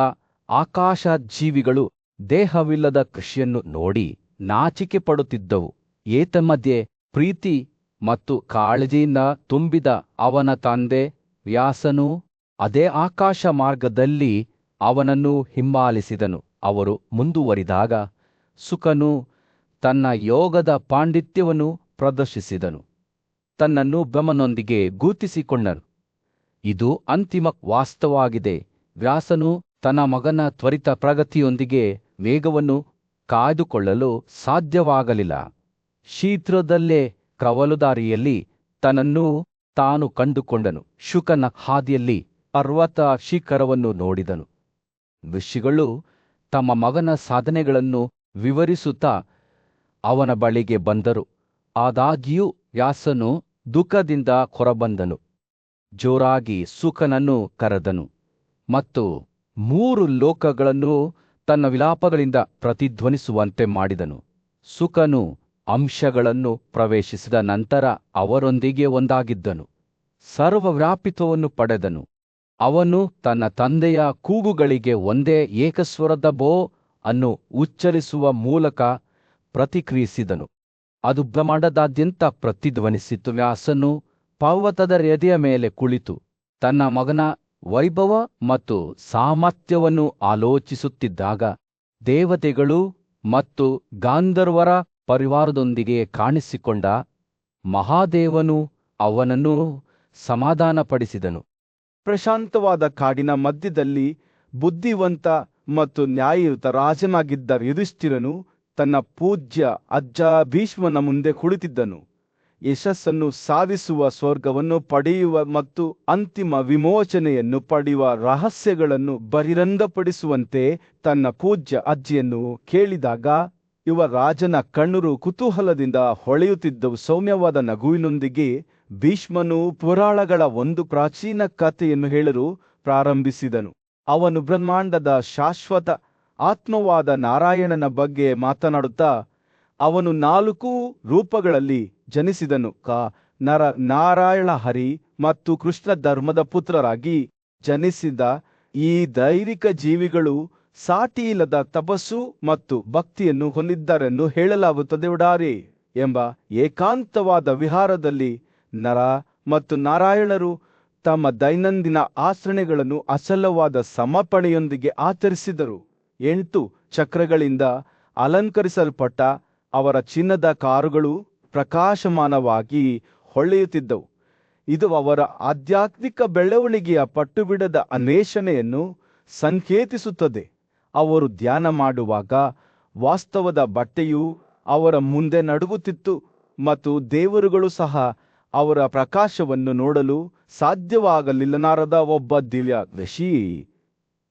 ಆಕಾಶ ಜೀವಿಗಳು ದೇಹವಿಲ್ಲದ ಕೃಷಿಯನ್ನು ನೋಡಿ ನಾಚಿಕೆ ಪಡುತ್ತಿದ್ದವು. ಏತನ್ಮಧ್ಯೆ ಪ್ರೀತಿ ಮತ್ತು ಕಾಳಜಿಯಿಂದ ತುಂಬಿದ ಅವನ ತಂದೆ ವ್ಯಾಸನು ಅದೇ ಆಕಾಶ ಮಾರ್ಗದಲ್ಲಿ ಅವನನ್ನು ಹಿಂಬಾಲಿಸಿದನು. ಅವರು ಮುಂದುವರಿದಾಗ ಸುಕನು ತನ್ನ ಯೋಗದ ಪಾಂಡಿತ್ಯವನ್ನು ಪ್ರದರ್ಶಿಸಿದನು, ತನ್ನನ್ನು ಬ್ರಹ್ಮನೊಂದಿಗೆ ಗುರುತಿಸಿಕೊಂಡನು. ಇದು ಅಂತಿಮ ವಾಸ್ತವವಾಗಿದೆ. ವ್ಯಾಸನು ತನ್ನ ಮಗನ ತ್ವರಿತ ಪ್ರಗತಿಯೊಂದಿಗೆ ವೇಗವನ್ನು ಕಾಯ್ದುಕೊಳ್ಳಲು ಸಾಧ್ಯವಾಗಲಿಲ್ಲ. ಶೀಘ್ರದಲ್ಲೇ ಕವಲುದಾರಿಯಲ್ಲಿ ತನ್ನನ್ನು ತಾನು ಕಂಡುಕೊಂಡನು. ಶುಕನ ಹಾದಿಯಲ್ಲಿ ಪರ್ವತ ಶಿಖರವನ್ನು ನೋಡಿದನು. ಋಷಿಗಳು ತಮ್ಮ ಮಗನ ಸಾಧನೆಗಳನ್ನು ವಿವರಿಸುತ್ತಾ ಅವನ ಬಳಿಗೆ ಬಂದರು. ಆದಾಗ್ಯೂ ವ್ಯಾಸನು ದುಃಖದಿಂದ ಹೊರಬಂದನು, ಜೋರಾಗಿ ಸುಕನನ್ನು ಕರೆದನು ಮತ್ತು 3 ಲೋಕಗಳನ್ನು ತನ್ನ ವಿಲಾಪಗಳಿಂದ ಪ್ರತಿಧ್ವನಿಸುವಂತೆ ಮಾಡಿದನು. ಸುಕನು ಅಂಶಗಳನ್ನು ಪ್ರವೇಶಿಸಿದ ನಂತರ ಅವರೊಂದಿಗೆ ಒಂದಾಗಿದ್ದನು, ಸರ್ವವ್ಯಾಪಿತ್ವವನ್ನು ಪಡೆದನು. ಅವನು ತನ್ನ ತಂದೆಯ ಕೂಗುಗಳಿಗೆ ಒಂದೇ ಏಕಸ್ವರದ ಬೋ ಅನ್ನು ಉಚ್ಚರಿಸುವ ಮೂಲಕ ಪ್ರತಿಕ್ರಿಯಿಸಿದನು. ಅದು ಬ್ರಹ್ಮಾಂಡದಾದ್ಯಂತ ಪ್ರತಿಧ್ವನಿಸಿತು. ವ್ಯಾಸನು ಪರ್ವತದ ಎದೆಯ ಮೇಲೆ ಕುಳಿತು ತನ್ನ ಮಗನ ವೈಭವ ಮತ್ತು ಸಾಮರ್ಥ್ಯವನ್ನು ಆಲೋಚಿಸುತ್ತಿದ್ದಾಗ ದೇವತೆಗಳು ಮತ್ತು ಗಾಂಧರ್ವರ ಪರಿವಾರದೊಂದಿಗೆ ಕಾಣಿಸಿಕೊಂಡ ಮಹಾದೇವನು ಅವನನ್ನು ಸಮಾಧಾನಪಡಿಸಿದನು. ಪ್ರಶಾಂತವಾದ ಕಾಡಿನ ಮಧ್ಯದಲ್ಲಿ ಬುದ್ಧಿವಂತ ಮತ್ತು ನ್ಯಾಯಯುತ ರಾಜನಾಗಿದ್ದ ಯುಧಿಷ್ಠಿರನು ತನ್ನ ಪೂಜ್ಯ ಅಜ್ಜ ಭೀಷ್ಮನ ಮುಂದೆ ಕುಳಿತಿದ್ದನು. ಯಶಸ್ಸನ್ನು ಸಾಧಿಸುವ, ಸ್ವರ್ಗವನ್ನು ಪಡೆಯುವ ಮತ್ತು ಅಂತಿಮ ವಿಮೋಚನೆಯನ್ನು ಪಡೆಯುವ ರಹಸ್ಯಗಳನ್ನು ಬಹಿರಂಗಪಡಿಸುವಂತೆ ತನ್ನ ಪೂಜ್ಯ ಅಜ್ಜಿಯನ್ನು ಕೇಳಿದಾಗ ಯುವ ರಾಜನ ಕಣ್ಣುರು ಕುತೂಹಲದಿಂದ ಹೊಳೆಯುತ್ತಿದ್ದವು. ಸೌಮ್ಯವಾದ ನಗುವಿನೊಂದಿಗೆ ಭೀಷ್ಮನು ಪುರಾಣಗಳ ಒಂದು ಪ್ರಾಚೀನ ಕಥೆಯನ್ನು ಹೇಳಲು ಪ್ರಾರಂಭಿಸಿದನು. ಅವನು ಬ್ರಹ್ಮಾಂಡದ ಶಾಶ್ವತ ಆತ್ಮವಾದ ನಾರಾಯಣನ ಬಗ್ಗೆ ಮಾತನಾಡುತ್ತಾ, ಅವನು 4 ರೂಪಗಳಲ್ಲಿ ಜನಿಸಿದನು. ನಾರಾಯಣ, ಹರಿ ಮತ್ತು ಕೃಷ್ಣ ಧರ್ಮದ ಪುತ್ರರಾಗಿ ಜನಿಸಿದ ಈ ದೈವಿಕ ಜೀವಿಗಳು ಸಾಟಿಯಿಲ್ಲದ ತಪಸ್ಸು ಮತ್ತು ಭಕ್ತಿಯನ್ನು ಹೊಂದಿದ್ದಾರೆಂದು ಹೇಳಲಾಗುತ್ತದೆ. ಒಡಾರೆ ಎಂಬ ಏಕಾಂತವಾದ ವಿಹಾರದಲ್ಲಿ ನರ ಮತ್ತು ನಾರಾಯಣರು ತಮ್ಮ ದೈನಂದಿನ ಆಚರಣೆಗಳನ್ನು ಅಚಲವಾದ ಸಮರ್ಪಣೆಯೊಂದಿಗೆ ಆಚರಿಸಿದರು. 8 ಚಕ್ರಗಳಿಂದ ಅಲಂಕರಿಸಲ್ಪಟ್ಟ ಅವರ ಚಿನ್ನದ ಕಾರುಗಳು ಪ್ರಕಾಶಮಾನವಾಗಿ ಹೊಳೆಯುತ್ತಿದ್ದವು. ಇದು ಅವರ ಆಧ್ಯಾತ್ಮಿಕ ಬೆಳವಣಿಗೆಯ ಪಟ್ಟುಬಿಡದ ಅನ್ವೇಷಣೆಯನ್ನು ಸಂಕೇತಿಸುತ್ತದೆ. ಅವರು ಧ್ಯಾನ ಮಾಡುವಾಗ ವಾಸ್ತವದ ಬಟ್ಟೆಯು ಅವರ ಮುಂದೆ ನಡುಗುತ್ತಿತ್ತು ಮತ್ತು ದೇವರುಗಳು ಸಹ ಅವರ ಪ್ರಕಾಶವನ್ನು ನೋಡಲು ಸಾಧ್ಯವಾಗಲಿಲ್ಲ. ನಾರದ ಒಬ್ಬ ದಿವ್ಯ ಋಷಿ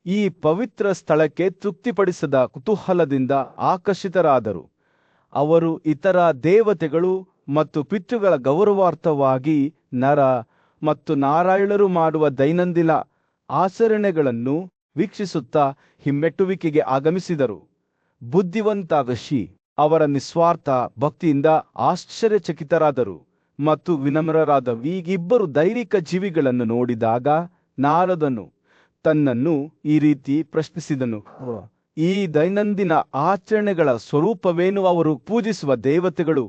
ಈ ಪವಿತ್ರ ಸ್ಥಳಕ್ಕೆ ತೃಪ್ತಿಪಡಿಸದ ಕುತೂಹಲದಿಂದ ಆಕರ್ಷಿತರಾದರು. ಅವರು ಇತರ ದೇವತೆಗಳು ಮತ್ತು ಪಿತೃಗಳ ಗೌರವಾರ್ಥವಾಗಿ ನರ ಮತ್ತು ನಾರಾಯಣರು ಮಾಡುವ ದೈನಂದಿನ ಆಚರಣೆಗಳನ್ನು ವೀಕ್ಷಿಸುತ್ತಾ ಹಿಮ್ಮೆಟ್ಟುವಿಕೆಗೆ ಆಗಮಿಸಿದರು. ಬುದ್ಧಿವಂತ ಋಷಿ ಅವರ ನಿಸ್ವಾರ್ಥ ಭಕ್ತಿಯಿಂದ ಆಶ್ಚರ್ಯಚಕಿತರಾದರು ಮತ್ತು ವಿನಮ್ರರಾದ ಈ ಇಬ್ಬರು ದೈವಿಕ ಜೀವಿಗಳನ್ನು ನೋಡಿದಾಗ ನಾರದನು ತನ್ನನ್ನು ಈ ರೀತಿ ಪ್ರಶ್ನಿಸಿದನು, ಈ ದೈನಂದಿನ ಆಚರಣೆಗಳ ಸ್ವರೂಪವೇನು? ಅವರು ಪೂಜಿಸುವ ದೇವತೆಗಳು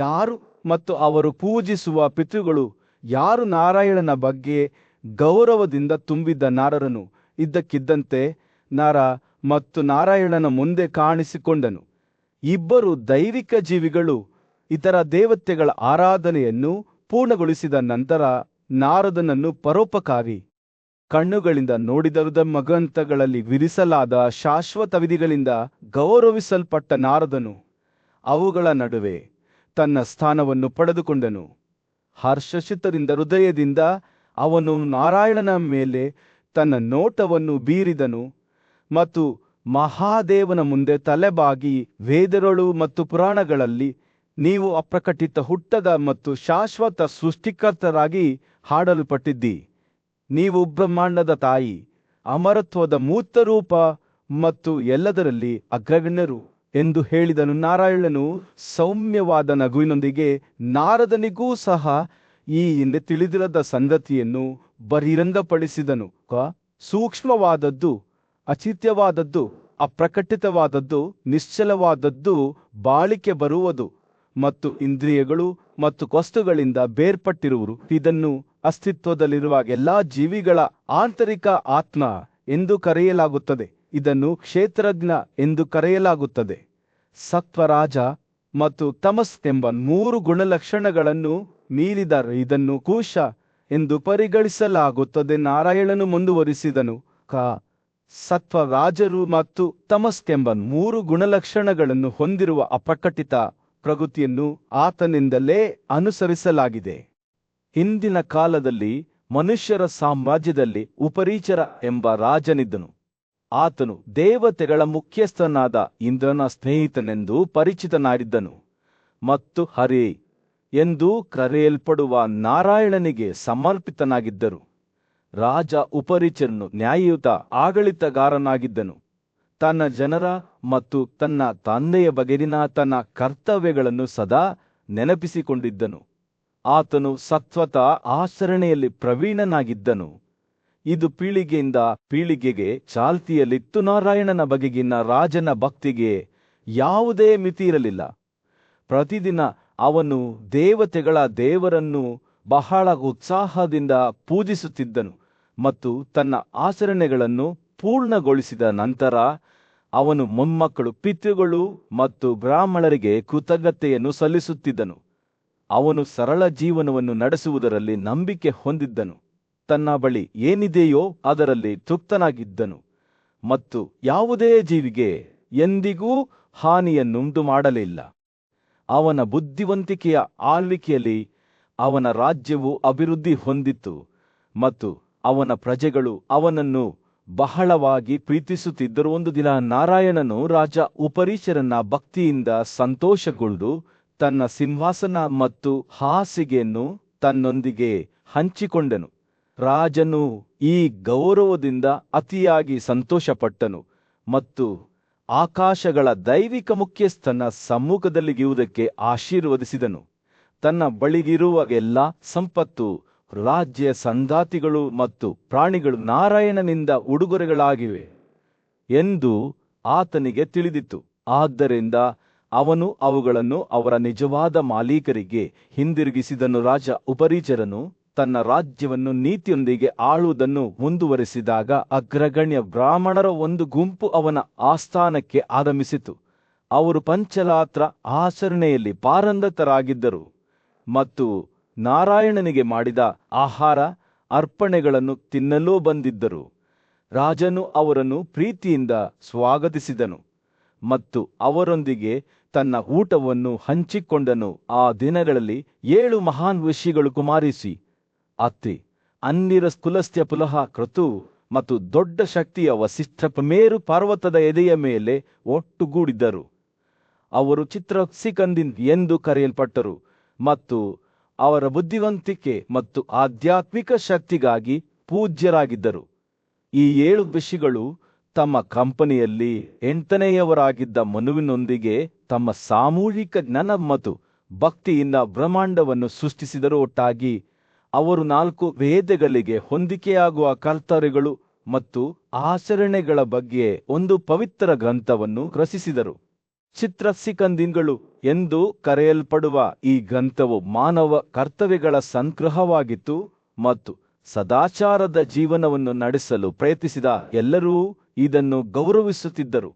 ಯಾರು ಮತ್ತು ಅವರು ಪೂಜಿಸುವ ಪಿತೃಗಳು ಯಾರು? ನಾರಾಯಣನ ಬಗ್ಗೆ ಗೌರವದಿಂದ ತುಂಬಿದ್ದ ನಾರದನು ಇದ್ದಕ್ಕಿದ್ದಂತೆ ನರ ಮತ್ತು ನಾರಾಯಣನ ಮುಂದೆ ಕಾಣಿಸಿಕೊಂಡನು. ಇಬ್ಬರು ದೈವಿಕ ಜೀವಿಗಳು ಇತರ ದೇವತೆಗಳ ಆರಾಧನೆಯನ್ನು ಪೂರ್ಣಗೊಳಿಸಿದ ನಂತರ ನಾರದನನ್ನು ಪರೋಪಕಾರಿ ಕಣ್ಣುಗಳಿಂದ ನೋಡಿದರು. ಧರ್ಮಗ್ರಂಥಗಳಲ್ಲಿ ವಿಧಿಸಲಾದ ಶಾಶ್ವತ ವಿಧಿಗಳಿಂದ ಗೌರವಿಸಲ್ಪಟ್ಟ ನಾರದನು ಅವುಗಳ ನಡುವೆ ತನ್ನ ಸ್ಥಾನವನ್ನು ಪಡೆದುಕೊಂಡನು. ಹರ್ಷಚಿತ್ತದಿಂದ ಹೃದಯದಿಂದ ಅವನು ನಾರಾಯಣನ ಮೇಲೆ ತನ್ನ ನೋಟವನ್ನು ಬೀರಿದನು ಮತ್ತು ಮಹಾದೇವನ ಮುಂದೆ ತಲೆಬಾಗಿ, ವೇದಗಳು ಮತ್ತು ಪುರಾಣಗಳಲ್ಲಿ ನೀವು ಅಪ್ರಕಟಿತ ಹುಟ್ಟದ ಮತ್ತು ಶಾಶ್ವತ ಸೃಷ್ಟಿಕರ್ತರಾಗಿ ಹಾಡಲ್ಪಟ್ಟಿದ್ದಿ. ನೀವು ಬ್ರಹ್ಮಾಂಡದ ತಾಯಿ, ಅಮರತ್ವದ ಮೂರ್ತರೂಪ ಮತ್ತು ಎಲ್ಲದರಲ್ಲಿ ಅಗ್ರಗಣ್ಯರು ಎಂದು ಹೇಳಿದನು. ನಾರಾಯಣನು ಸೌಮ್ಯವಾದ ನಗುವಿನೊಂದಿಗೆ ನಾರದನಿಗೂ ಸಹ ಈ ಹಿಂದೆ ತಿಳಿದಿರದ ಸಂಗತಿಯನ್ನು ಬಹಿರಂಗಪಡಿಸಿದನು. ಸೂಕ್ಷ್ಮವಾದದ್ದು, ಅಚಿತ್ಯವಾದದ್ದು, ಅಪ್ರಕಟಿತವಾದದ್ದು, ನಿಶ್ಚಲವಾದದ್ದು ಬಾಳಿಕೆ ಬರುವುದು ಮತ್ತು ಇಂದ್ರಿಯಗಳು ಮತ್ತು ವಸ್ತುಗಳಿಂದ ಬೇರ್ಪಟ್ಟಿರುವರು. ಇದನ್ನು ಅಸ್ತಿತ್ವದಲ್ಲಿರುವ ಎಲ್ಲಾ ಜೀವಿಗಳ ಆಂತರಿಕ ಆತ್ಮ ಎಂದು ಕರೆಯಲಾಗುತ್ತದೆ. ಇದನ್ನು ಕ್ಷೇತ್ರಜ್ಞ ಎಂದು ಕರೆಯಲಾಗುತ್ತದೆ. ಸತ್ವರಾಜ ಮತ್ತು ತಮಸ್ ಎಂಬ 3 ಗುಣಲಕ್ಷಣಗಳನ್ನು ಮೀರಿದ ಇದನ್ನು ಕುಶ ಎಂದು ಪರಿಗಣಿಸಲಾಗುತ್ತದೆ. ನಾರಾಯಣನು ಮುಂದುವರಿಸಿದನು, ಸತ್ವರಾಜರು ಮತ್ತು ತಮಸ್ ಎಂಬ 3 ಗುಣಲಕ್ಷಣಗಳನ್ನು ಹೊಂದಿರುವ ಅಪ್ರಕಟಿತ ಪ್ರಕೃತಿಯನ್ನು ಆತನಿಂದಲೇ ಅನುಸರಿಸಲಾಗಿದೆ. ಹಿಂದಿನ ಕಾಲದಲ್ಲಿ ಮನುಷ್ಯರ ಸಾಮ್ರಾಜ್ಯದಲ್ಲಿ ಉಪರೀಚರ ಎಂಬ ರಾಜನಿದ್ದನು. ಆತನು ದೇವತೆಗಳ ಮುಖ್ಯಸ್ಥನಾದ ಇಂದ್ರನ ಸ್ನೇಹಿತನೆಂದು ಪರಿಚಿತನಾಗಿದ್ದನು ಮತ್ತು ಹರೇ ಎಂದು ಕರೆಯಲ್ಪಡುವ ನಾರಾಯಣನಿಗೆ ಸಮರ್ಪಿತನಾಗಿದ್ದರು. ರಾಜ ಉಪರೀಚರನು ನ್ಯಾಯಯುತ ಆಡಳಿತಗಾರನಾಗಿದ್ದನು. ತನ್ನ ಜನರ ಮತ್ತು ತನ್ನ ತಂದೆಯ ಬಗೆಗಿನ ತನ್ನ ಕರ್ತವ್ಯಗಳನ್ನು ಸದಾ ನೆನಪಿಸಿಕೊಂಡಿದ್ದನು. ಆತನು ಸತ್ವತ ಆಚರಣೆಯಲ್ಲಿ ಪ್ರವೀಣನಾಗಿದ್ದನು. ಇದು ಪೀಳಿಗೆಯಿಂದ ಪೀಳಿಗೆಗೆ ಚಾಲ್ತಿಯಲ್ಲಿತ್ತು. ನಾರಾಯಣನ ಬಗೆಗಿನ ರಾಜನ ಭಕ್ತಿಗೆ ಯಾವುದೇ ಮಿತಿ ಇರಲಿಲ್ಲ. ಪ್ರತಿದಿನ ಅವನು ದೇವತೆಗಳ ದೇವರನ್ನು ಬಹಳ ಉತ್ಸಾಹದಿಂದ ಪೂಜಿಸುತ್ತಿದ್ದನು ಮತ್ತು ತನ್ನ ಆಚರಣೆಗಳನ್ನು ಪೂರ್ಣಗೊಳಿಸಿದ ನಂತರ ಅವನು ಮೊಮ್ಮಕ್ಕಳು, ಪಿತೃಗಳು ಮತ್ತು ಬ್ರಾಹ್ಮಣರಿಗೆ ಕೃತಜ್ಞತೆಯನ್ನು ಸಲ್ಲಿಸುತ್ತಿದ್ದನು. ಅವನು ಸರಳ ಜೀವನವನ್ನು ನಡೆಸುವುದರಲ್ಲಿ ನಂಬಿಕೆ ಹೊಂದಿದ್ದನು. ತನ್ನ ಬಳಿ ಏನಿದೆಯೋ ಅದರಲ್ಲಿ ತೃಪ್ತನಾಗಿದ್ದನು ಮತ್ತು ಯಾವುದೇ ಜೀವಿಗೆ ಎಂದಿಗೂ ಹಾನಿಯನ್ನುಂಟು ಮಾಡಲಿಲ್ಲ. ಅವನ ಬುದ್ಧಿವಂತಿಕೆಯ ಆಳ್ವಿಕೆಯಲ್ಲಿ ಅವನ ರಾಜ್ಯವು ಅಭಿವೃದ್ಧಿ ಹೊಂದಿತ್ತು ಮತ್ತು ಅವನ ಪ್ರಜೆಗಳು ಅವನನ್ನು ಬಹಳವಾಗಿ ಪ್ರೀತಿಸುತ್ತಿದ್ದರು. ಒಂದು ದಿನ ನಾರಾಯಣನು ರಾಜ ಉಪರೀಚರನ ಭಕ್ತಿಯಿಂದ ಸಂತೋಷಗೊಂಡು ತನ್ನ ಸಿಂಹಾಸನ ಮತ್ತು ಹಾಸಿಗೆಯನ್ನು ತನ್ನೊಂದಿಗೆ ಹಂಚಿಕೊಂಡನು. ರಾಜನು ಈ ಗೌರವದಿಂದ ಅತಿಯಾಗಿ ಸಂತೋಷಪಟ್ಟನು ಮತ್ತು ಆಕಾಶಗಳ ದೈವಿಕ ಮುಖ್ಯಸ್ಥನ ಸಮ್ಮುಖದಲ್ಲಿರುವುದಕ್ಕೆ ಆಶೀರ್ವದಿಸಿದನು. ತನ್ನ ಬಳಿಗಿರುವ ಎಲ್ಲ ಸಂಪತ್ತು, ರಾಜ್ಯ, ಸಂಗಾತಿಗಳು ಮತ್ತು ಪ್ರಾಣಿಗಳು ನಾರಾಯಣನಿಂದ ಉಡುಗೊರೆಗಳಾಗಿವೆ ಎಂದು ಆತನಿಗೆ ತಿಳಿದಿತ್ತು. ಆದ್ದರಿಂದ ಅವನು ಅವುಗಳನ್ನು ಅವರ ನಿಜವಾದ ಮಾಲೀಕರಿಗೆ ಹಿಂದಿರುಗಿಸಿದನು. ರಾಜ ಉಪರೀಚರನು ತನ್ನ ರಾಜ್ಯವನ್ನು ನೀತಿಯೊಂದಿಗೆ ಆಳುವುದನ್ನು ಮುಂದುವರೆಸಿದಾಗ ಅಗ್ರಗಣ್ಯ ಬ್ರಾಹ್ಮಣರ ಒಂದು ಗುಂಪು ಅವನ ಆಸ್ಥಾನಕ್ಕೆ ಆಗಮಿಸಿತು. ಅವರು ಪಂಚರಾತ್ರ ಆಚರಣೆಯಲ್ಲಿ ಪಾರಂಗತರಾಗಿದ್ದರು ಮತ್ತು ನಾರಾಯಣನಿಗೆ ಮಾಡಿದ ಆಹಾರ ಅರ್ಪಣೆಗಳನ್ನು ತಿನ್ನಲು ಬಂದಿದ್ದರು. ರಾಜನು ಅವರನ್ನು ಪ್ರೀತಿಯಿಂದ ಸ್ವಾಗತಿಸಿದನು ಮತ್ತು ಅವರೊಂದಿಗೆ ತನ್ನ ಊಟವನ್ನು ಹಂಚಿಕೊಂಡನು. ಆ ದಿನಗಳಲ್ಲಿ 7 ಮಹಾನ್ ಋಷಿಗಳು ಕುಮಾರಿಸಿ, ಅತ್ರಿ, ಅನ್ನಿರ ಕುಲಸ್ತ್ಯ ಪುಲಹ ಕ್ರತು ಮತ್ತು ದೊಡ್ಡ ಶಕ್ತಿಯ ವಸಿಷ್ಠ ಮೇರು ಪರ್ವತದ ಎದೆಯ ಮೇಲೆ ಒಟ್ಟುಗೂಡಿದ್ದರು. ಅವರು ಚಿತ್ರಸಿಕಂದಿನ್ ಎಂದು ಕರೆಯಲ್ಪಟ್ಟರು ಮತ್ತು ಅವರ ಬುದ್ಧಿವಂತಿಕೆ ಮತ್ತು ಆಧ್ಯಾತ್ಮಿಕ ಶಕ್ತಿಗಾಗಿ ಪೂಜ್ಯರಾಗಿದ್ದರು. ಈ 7 ಋಷಿಗಳು ತಮ್ಮ ಕಂಪನಿಯಲ್ಲಿ 8ನೆಯವರಾಗಿದ್ದ ಮನುವಿನೊಂದಿಗೆ ತಮ್ಮ ಸಾಮೂಹಿಕ ಜ್ಞಾನ ಮತ್ತು ಭಕ್ತಿಯಿಂದ ಬ್ರಹ್ಮಾಂಡವನ್ನು ಸೃಷ್ಟಿಸಿದರು. ಒಟ್ಟಾಗಿ ಅವರು 4 ವೇದಗಳಿಗೆ ಹೊಂದಿಕೆಯಾಗುವ ಕರ್ತವ್ಯಗಳು ಮತ್ತು ಆಚರಣೆಗಳ ಬಗ್ಗೆ ಒಂದು ಪವಿತ್ರ ಗ್ರಂಥವನ್ನು ರಚಿಸಿದರು. ಚಿತ್ರಸಿಕಂದಿನ್ಗಳು ಎಂದು ಕರೆಯಲ್ಪಡುವ ಈ ಗ್ರಂಥವು ಮಾನವ ಕರ್ತವ್ಯಗಳ ಸಂಗ್ರಹವಾಗಿತ್ತು ಮತ್ತು ಸದಾಚಾರದ ಜೀವನವನ್ನು ನಡೆಸಲು ಪ್ರಯತ್ನಿಸಿದ ಎಲ್ಲರೂ ಇದನ್ನು ಗೌರವಿಸುತ್ತಿದ್ದರು.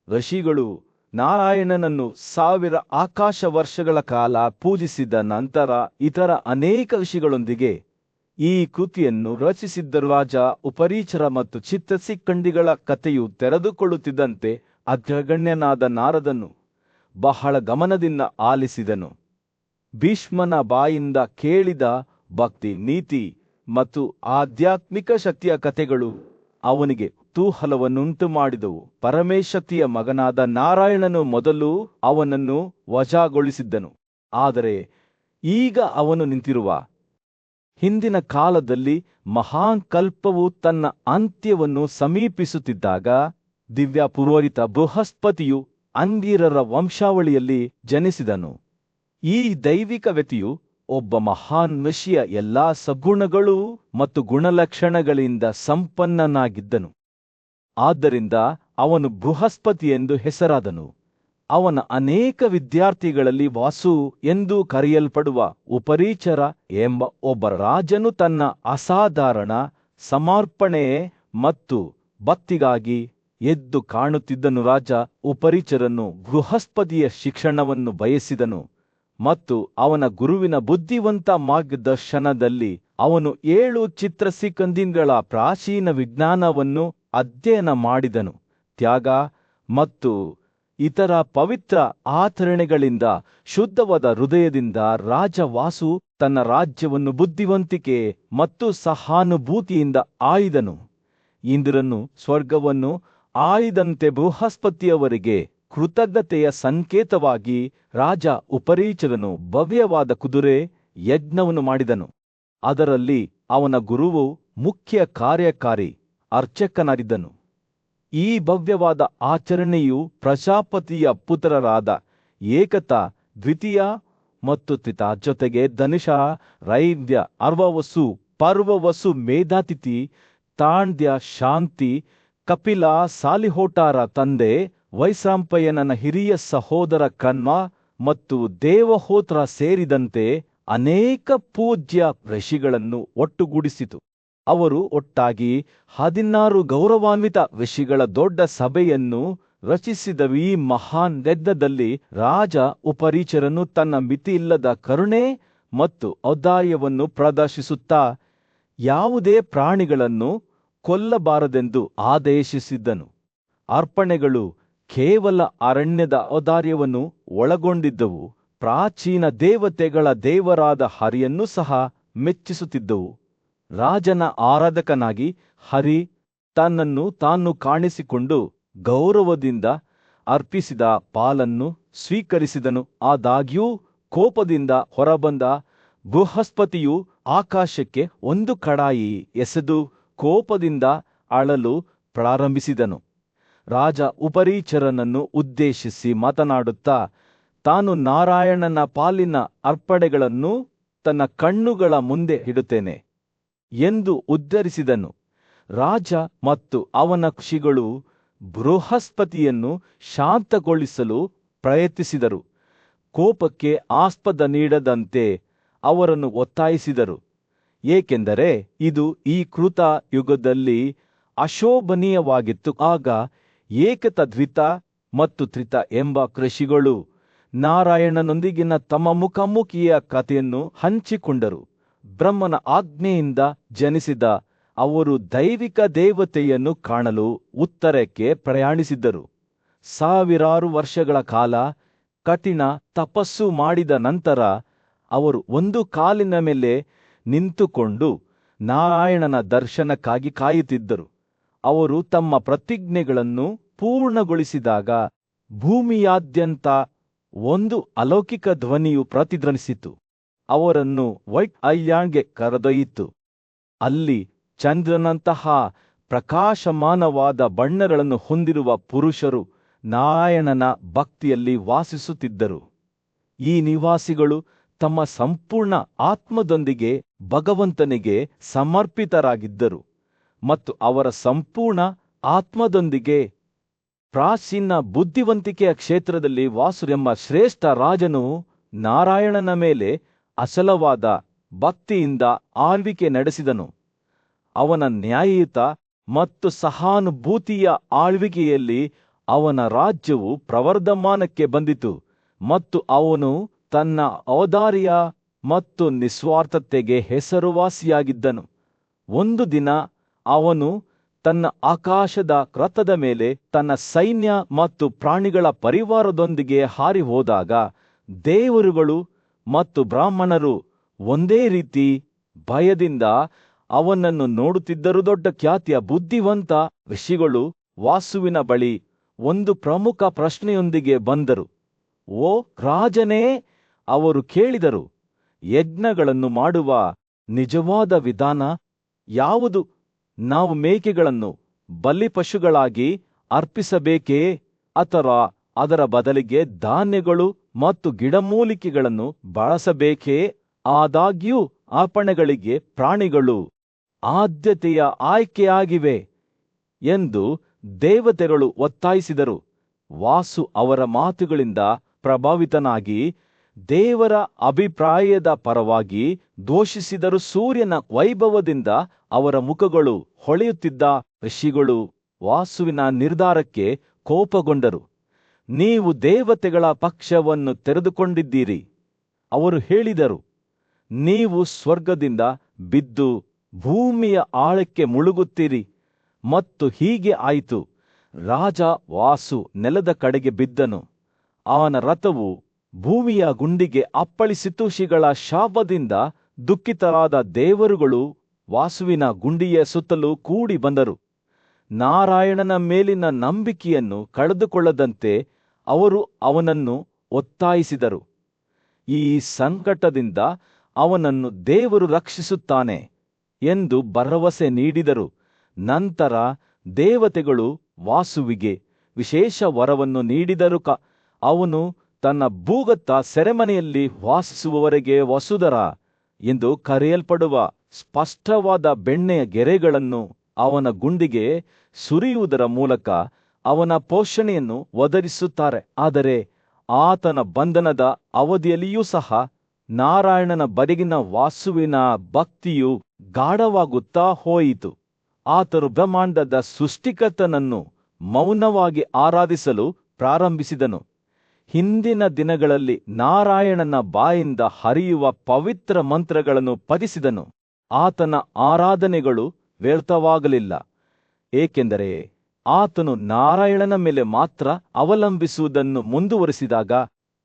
ಋಷಿಗಳು ನಾರಾಯಣನನ್ನು 1000 ಆಕಾಶ ವರ್ಷಗಳ ಕಾಲ ಪೂಜಿಸಿದ ನಂತರ ಇತರ ಅನೇಕ ಋಷಿಗಳೊಂದಿಗೆ ಈ ಕೃತಿಯನ್ನು ರಚಿಸಿದ್ದರು. ರಾಜ ಉಪರೀಚರ ಮತ್ತು ಚಿತ್ರಸಿಕಂಡಿಗಳ ಕಥೆಯು ತೆರೆದುಕೊಳ್ಳುತ್ತಿದ್ದಂತೆ ಅಗ್ರಗಣ್ಯನಾದ ನಾರದನು ಬಹಳ ಗಮನದಿಂದ ಆಲಿಸಿದನು. ಭೀಷ್ಮನ ಬಾಯಿಂದ ಕೇಳಿದ ಭಕ್ತಿ, ನೀತಿ ಮತ್ತು ಆಧ್ಯಾತ್ಮಿಕ ಶಕ್ತಿಯ ಕಥೆಗಳು ಅವನಿಗೆ ಕುತೂಹಲವನ್ನುಂಟು ಮಾಡಿದವು. ಪರಮೇಶಕ್ತಿಯ ಮಗನಾದ ನಾರಾಯಣನು ಮೊದಲು ಅವನನ್ನು ವಜಾಗೊಳಿಸಿದ್ದನು, ಆದರೆ ಈಗ ಅವನು ನಿಂತಿರುವ ಹಿಂದಿನ ಕಾಲದಲ್ಲಿ ಮಹಾನ್ ಕಲ್ಪವು ತನ್ನ ಅಂತ್ಯವನ್ನು ಸಮೀಪಿಸುತ್ತಿದ್ದಾಗ ದಿವ್ಯ ಪುರೋಹಿತ ಬೃಹಸ್ಪತಿಯು ಅಂಗೀರರ ವಂಶಾವಳಿಯಲ್ಲಿ ಜನಿಸಿದನು. ಈ ದೈವಿಕ ವ್ಯಕ್ತಿಯು ಒಬ್ಬ ಮಹಾನ್ ಋಷಿಯ ಎಲ್ಲಾ ಸದ್ಗುಣಗಳು ಮತ್ತು ಗುಣಲಕ್ಷಣಗಳಿಂದ ಸಂಪನ್ನನಾಗಿದ್ದನು. ಆದ್ದರಿಂದ ಅವನು ಬೃಹಸ್ಪತಿ ಎಂದು ಹೆಸರಾದನು. ಅವನ ಅನೇಕ ವಿದ್ಯಾರ್ಥಿಗಳಲ್ಲಿ ವಾಸು ಎಂದು ಕರೆಯಲ್ಪಡುವ ಉಪರೀಚರ ಎಂಬ ಒಬ್ಬ ರಾಜನು ತನ್ನ ಅಸಾಧಾರಣ ಸಮರ್ಪಣೆ ಮತ್ತು ಭಕ್ತಿಗಾಗಿ ಎದ್ದು ಕಾಣುತ್ತಿದ್ದನು. ರಾಜ ಉಪರೀಚರನು ಬೃಹಸ್ಪತಿಯ ಶಿಕ್ಷಣವನ್ನು ಬಯಸಿದನು ಮತ್ತು ಅವನ ಗುರುವಿನ ಬುದ್ಧಿವಂತ ಮಾರ್ಗದರ್ಶನದಲ್ಲಿ ಅವನು 7 ಚಿತ್ರಸಿಕಂದಿನ್ಗಳ ಪ್ರಾಚೀನ ವಿಜ್ಞಾನವನ್ನು ಅಧ್ಯಯನ ಮಾಡಿದನು. ತ್ಯಾಗ ಮತ್ತು ಇತರ ಪವಿತ್ರ ಆಚರಣೆಗಳಿಂದ ಶುದ್ಧವಾದ ಹೃದಯದಿಂದ ರಾಜ ವಾಸು ತನ್ನ ರಾಜ್ಯವನ್ನು ಬುದ್ಧಿವಂತಿಕೆ ಮತ್ತು ಸಹಾನುಭೂತಿಯಿಂದ ಆಳಿದನು. ಇಂದ್ರನು ಸ್ವರ್ಗವನ್ನು ಆಳಿದಂತೆ ಬೃಹಸ್ಪತಿಯವರಿಗೆ ಕೃತಜ್ಞತೆಯ ಸಂಕೇತವಾಗಿ ರಾಜ ಉಪರೀಚರನು ಭವ್ಯವಾದ ಕುದುರೆ ಯಜ್ಞವನ್ನು ಮಾಡಿದನು. ಅದರಲ್ಲಿ ಅವನ ಗುರುವು ಮುಖ್ಯ ಕಾರ್ಯಕಾರಿ ಅರ್ಚಕನಾಗಿದ್ದನು. ಈ ಭವ್ಯವಾದ ಆಚರಣೆಯು ಪ್ರಜಾಪತಿಯ ಪುತ್ರರಾದ ಏಕತ, ದ್ವಿತೀಯ ಮತ್ತು ತ್ರಿತ ಜೊತೆಗೆ ಧನುಷ, ರೈವ್ಯ, ಅರ್ವವಸು, ಪರ್ವವಸು, ಮೇಧಾತಿಥಿ, ತಾಂಡ್ಯ, ಶಾಂತಿ, ಕಪಿಲ, ಸಾಲಿಹೋಟಾರ ತಂದೆ ವೈಶ್ರಾಂಪಯನನ ಹಿರಿಯ ಸಹೋದರ ಕನ್ಮ ಮತ್ತು ದೇವಹೋತ್ರ ಸೇರಿದಂತೆ ಅನೇಕ ಪೂಜ್ಯ ಋಷಿಗಳನ್ನು ಒಟ್ಟುಗೂಡಿಸಿತು. ಅವರು ಒಟ್ಟಾಗಿ 16 ಗೌರವಾನ್ವಿತ ಋಷಿಗಳ ದೊಡ್ಡ ಸಭೆಯನ್ನು ರಚಿಸಿದ. ಈ ಮಹಾನ್ ಯಜ್ಞದಲ್ಲಿ ರಾಜ ಉಪರೀಚರನು ತನ್ನ ಮಿತಿಯಿಲ್ಲದ ಕರುಣೆ ಮತ್ತು ಔದಾರ್ಯವನ್ನು ಪ್ರದರ್ಶಿಸುತ್ತಾ ಯಾವುದೇ ಪ್ರಾಣಿಗಳನ್ನು ಕೊಲ್ಲಬಾರದೆಂದು ಆದೇಶಿಸಿದ್ದನು. ಅರ್ಪಣೆಗಳು ಕೇವಲ ಅರಣ್ಯದ ಔದಾರ್ಯವನ್ನು ಒಳಗೊಂಡಿದ್ದವು ಪ್ರಾಚೀನ ದೇವತೆಗಳ ದೇವರಾದ ಹರಿಯನ್ನು ಸಹ ಮೆಚ್ಚಿಸುತ್ತಿದ್ದವು. ರಾಜನ ಆರಾಧಕನಾಗಿ ಹರಿ ತನ್ನನ್ನು ತಾನು ಕಾಣಿಸಿಕೊಂಡು ಗೌರವದಿಂದ ಅರ್ಪಿಸಿದ ಪಾಲನ್ನು ಸ್ವೀಕರಿಸಿದನು. ಆದಾಗ್ಯೂ ಕೋಪದಿಂದ ಹೊರಬಂದ ಬೃಹಸ್ಪತಿಯು ಆಕಾಶಕ್ಕೆ ಒಂದು ಕಡಾಯಿ ಎಸೆದು ಕೋಪದಿಂದ ಅಳಲು ಪ್ರಾರಂಭಿಸಿದನು. ರಾಜ ಉಪರೀಚರನನ್ನು ಉದ್ದೇಶಿಸಿ ಮಾತನಾಡುತ್ತಾ, ತಾನು ನಾರಾಯಣನ ಪಾಲಿನ ಅರ್ಪಣೆಗಳನ್ನು ತನ್ನ ಕಣ್ಣುಗಳ ಮುಂದೆ ಇಡುತ್ತೇನೆ ಎಂದು ಉದ್ಧರಿಸಿದನು. ರಾಜ ಮತ್ತು ಅವನ ಋಷಿಗಳು ಬೃಹಸ್ಪತಿಯನ್ನು ಶಾಂತಗೊಳಿಸಲು ಪ್ರಯತ್ನಿಸಿದರು. ಕೋಪಕ್ಕೆ ಆಸ್ಪದ ನೀಡದಂತೆ ಅವರನ್ನು ಒತ್ತಾಯಿಸಿದರು, ಏಕೆಂದರೆ ಇದು ಈ ಕೃತ ಯುಗದಲ್ಲಿ ಅಶೋಭನೀಯವಾಗಿತ್ತು. ಆಗ ಏಕತದ್ವಿತ ಮತ್ತು ತ್ರಿತ ಎಂಬ ಋಷಿಗಳು ನಾರಾಯಣನೊಂದಿಗಿನ ತಮ್ಮ ಮುಖಾಮುಖಿಯ ಕಥೆಯನ್ನು ಹಂಚಿಕೊಂಡರು. ಬ್ರಹ್ಮನ ಆಜ್ಞೆಯಿಂದ ಜನಿಸಿದ ಅವರು ದೈವಿಕ ದೇವತೆಯನ್ನು ಕಾಣಲು ಉತ್ತರಕ್ಕೆ ಪ್ರಯಾಣಿಸಿದ್ದರು. ಸಾವಿರಾರು ವರ್ಷಗಳ ಕಾಲ ಕಠಿಣ ತಪಸ್ಸು ಮಾಡಿದ ನಂತರ ಅವರು ಒಂದು ಕಾಲಿನ ಮೇಲೆ ನಿಂತುಕೊಂಡು ನಾರಾಯಣನ ದರ್ಶನಕ್ಕಾಗಿ ಕಾಯುತ್ತಿದ್ದರು. ಅವರು ತಮ್ಮ ಪ್ರತಿಜ್ಞೆಗಳನ್ನು ಪೂರ್ಣಗೊಳಿಸಿದಾಗ ಭೂಮಿಯಾದ್ಯಂತ ಒಂದು ಅಲೌಕಿಕ ಧ್ವನಿಯು ಪ್ರತಿಧ್ವನಿಸಿತು. ಅವರನ್ನು ವೈಟ್ ಐಲ್ಯಾಂಡ್ಗೆ ಕರೆದೊಯ್ಯಿತು. ಅಲ್ಲಿ ಚಂದ್ರನಂತಹ ಪ್ರಕಾಶಮಾನವಾದ ಬಣ್ಣಗಳನ್ನು ಹೊಂದಿರುವ ಪುರುಷರು ನಾರಾಯಣನ ಭಕ್ತಿಯಲ್ಲಿ ವಾಸಿಸುತ್ತಿದ್ದರು. ಈ ನಿವಾಸಿಗಳು ತಮ್ಮ ಸಂಪೂರ್ಣ ಆತ್ಮದೊಂದಿಗೆ ಭಗವಂತನಿಗೆ ಸಮರ್ಪಿತರಾಗಿದ್ದರು ಮತ್ತು ಅವರ ಸಂಪೂರ್ಣ ಆತ್ಮದೊಂದಿಗೆ ಪ್ರಾಚೀನ ಬುದ್ಧಿವಂತಿಕೆಯ ಕ್ಷೇತ್ರದಲ್ಲಿ ವಾಸುರೆಂಬ ಶ್ರೇಷ್ಠ ರಾಜನು ನಾರಾಯಣನ ಮೇಲೆ ಅಚಲವಾದ ಭಕ್ತಿಯಿಂದ ಆಳ್ವಿಕೆ ನಡೆಸಿದನು. ಅವನ ನ್ಯಾಯಯುತ ಮತ್ತು ಸಹಾನುಭೂತಿಯ ಆಳ್ವಿಕೆಯಲ್ಲಿ ಅವನ ರಾಜ್ಯವು ಪ್ರವರ್ಧಮಾನಕ್ಕೆ ಬಂದಿತು ಮತ್ತು ಅವನು ತನ್ನ ಔದಾರ್ಯ ಮತ್ತು ನಿಸ್ವಾರ್ಥತೆಗೆ ಹೆಸರುವಾಸಿಯಾಗಿದ್ದನು. ಒಂದು ದಿನ ಅವನು ತನ್ನ ಆಕಾಶದ ರಥದ ಮೇಲೆ ತನ್ನ ಸೈನ್ಯ ಮತ್ತು ಪ್ರಾಣಿಗಳ ಪರಿವಾರದೊಂದಿಗೆ ಹಾರಿ ಹೋದಾಗ ದೇವರುಗಳು ಮತ್ತು ಬ್ರಾಹ್ಮಣರು ಒಂದೇ ರೀತಿ ಭಯದಿಂದ ಅವನನ್ನು ನೋಡುತ್ತಿದ್ದರು. ದೊಡ್ಡ ಖ್ಯಾತಿಯ ಬುದ್ಧಿವಂತ ಋಷಿಗಳು ವಾಸುವಿನ ಬಳಿ ಒಂದು ಪ್ರಮುಖ ಪ್ರಶ್ನೆಯೊಂದಿಗೆ ಬಂದರು. ಓ ರಾಜನೇ, ಅವರು ಕೇಳಿದರು, ಯಜ್ಞಗಳನ್ನು ಮಾಡುವ ನಿಜವಾದ ವಿಧಾನ ಯಾವುದು? ನಾವು ಮೇಕೆಗಳನ್ನು ಬಲಿಪಶುಗಳಾಗಿ ಅರ್ಪಿಸಬೇಕೇ ಅಥವಾ ಅದರ ಬದಲಿಗೆ ಧಾನ್ಯಗಳು ಮತ್ತು ಗಿಡಮೂಲಿಕೆಗಳನ್ನು ಬಳಸಬೇಕೇ? ಆದಾಗ್ಯೂ ಅರ್ಪಣೆಗಳಿಗೆ ಪ್ರಾಣಿಗಳು ಆದ್ಯತೆಯ ಆಯ್ಕೆಯಾಗಿವೆ ಎಂದು ದೇವತೆಗಳು ಒತ್ತಾಯಿಸಿದರು. ವಾಸು ಅವರ ಮಾತುಗಳಿಂದ ಪ್ರಭಾವಿತನಾಗಿ ದೇವರ ಅಭಿಪ್ರಾಯದ ಪರವಾಗಿ ಘೋಷಿಸಿದರು. ಸೂರ್ಯನ ವೈಭವದಿಂದ ಅವರ ಮುಖಗಳು ಹೊಳೆಯುತ್ತಿದ್ದ ಋಷಿಗಳು ವಾಸುವಿನ ನಿರ್ಧಾರಕ್ಕೆ ಕೋಪಗೊಂಡರು. ನೀವು ದೇವತೆಗಳ ಪಕ್ಷವನ್ನು ತೆರೆದುಕೊಂಡಿದ್ದೀರಿ, ಅವರು ಹೇಳಿದರು. ನೀವು ಸ್ವರ್ಗದಿಂದ ಬಿದ್ದು ಭೂಮಿಯ ಆಳಕ್ಕೆ ಮುಳುಗುತ್ತೀರಿ. ಮತ್ತು ಹೀಗೆ ಆಯಿತು. ರಾಜ ವಾಸು ನೆಲದ ಕಡೆಗೆ ಬಿದ್ದನು. ಅವನ ರಥವು ಭೂಮಿಯ ಗುಂಡಿಗೆ ಅಪ್ಪಳಿಸಿತು. ಋಷಿಗಳ ಶಾಪದಿಂದ ದುಃಖಿತರಾದ ದೇವರುಗಳು ವಾಸುವಿನ ಗುಂಡಿಯ ಸುತ್ತಲೂ ಕೂಡಿ ಬಂದರು. ನಾರಾಯಣನ ಮೇಲಿನ ನಂಬಿಕೆಯನ್ನು ಕಳೆದುಕೊಳ್ಳದಂತೆ ಅವರು ಅವನನ್ನು ಒತ್ತಾಯಿಸಿದರು. ಈ ಸಂಕಟದಿಂದ ಅವನನ್ನು ದೇವರು ರಕ್ಷಿಸುತ್ತಾನೆ ಎಂದು ಭರವಸೆ ನೀಡಿದರು. ನಂತರ ದೇವತೆಗಳು ವಾಸುವಿಗೆ ವಿಶೇಷ ವರವನ್ನು ನೀಡಿದರು. ಅವನು ತನ್ನ ಭೂಗತ ಸೆರೆಮನೆಯಲ್ಲಿ ವಾಸಿಸುವವರೆಗೆ ವಸುಧರ ಎಂದು ಕರೆಯಲ್ಪಡುವ ಸ್ಪಷ್ಟವಾದ ಬೆಣ್ಣೆಯ ಗೆರೆಗಳನ್ನು ಅವನ ಗುಂಡಿಗೆ ಸುರಿಯುವುದರ ಮೂಲಕ ಅವನ ಪೋಷಣೆಯನ್ನು ಒದಗಿಸುತ್ತಾರೆ. ಆದರೆ ಆತನ ಬಂಧನದ ಅವಧಿಯಲ್ಲಿಯೂ ಸಹ ನಾರಾಯಣನ ಬಗೆಗಿನ ವಾಸುವಿನ ಭಕ್ತಿಯು ಗಾಢವಾಗುತ್ತಾ ಹೋಯಿತು. ಆತನು ಬ್ರಹ್ಮಾಂಡದ ಸೃಷ್ಟಿಕರ್ತನನ್ನು ಮೌನವಾಗಿ ಆರಾಧಿಸಲು ಪ್ರಾರಂಭಿಸಿದನು. ಹಿಂದಿನ ದಿನಗಳಲ್ಲಿ ನಾರಾಯಣನ ಬಾಯಿಂದ ಹರಿಯುವ ಪವಿತ್ರ ಮಂತ್ರಗಳನ್ನು ಪಠಿಸಿದನು. ಆತನ ಆರಾಧನೆಗಳು ವ್ಯರ್ಥವಾಗಲಿಲ್ಲ, ಏಕೆಂದರೆ ಆತನು ನಾರಾಯಣನ ಮೇಲೆ ಮಾತ್ರ ಅವಲಂಬಿಸುವುದನ್ನು ಮುಂದುವರಿಸಿದಾಗ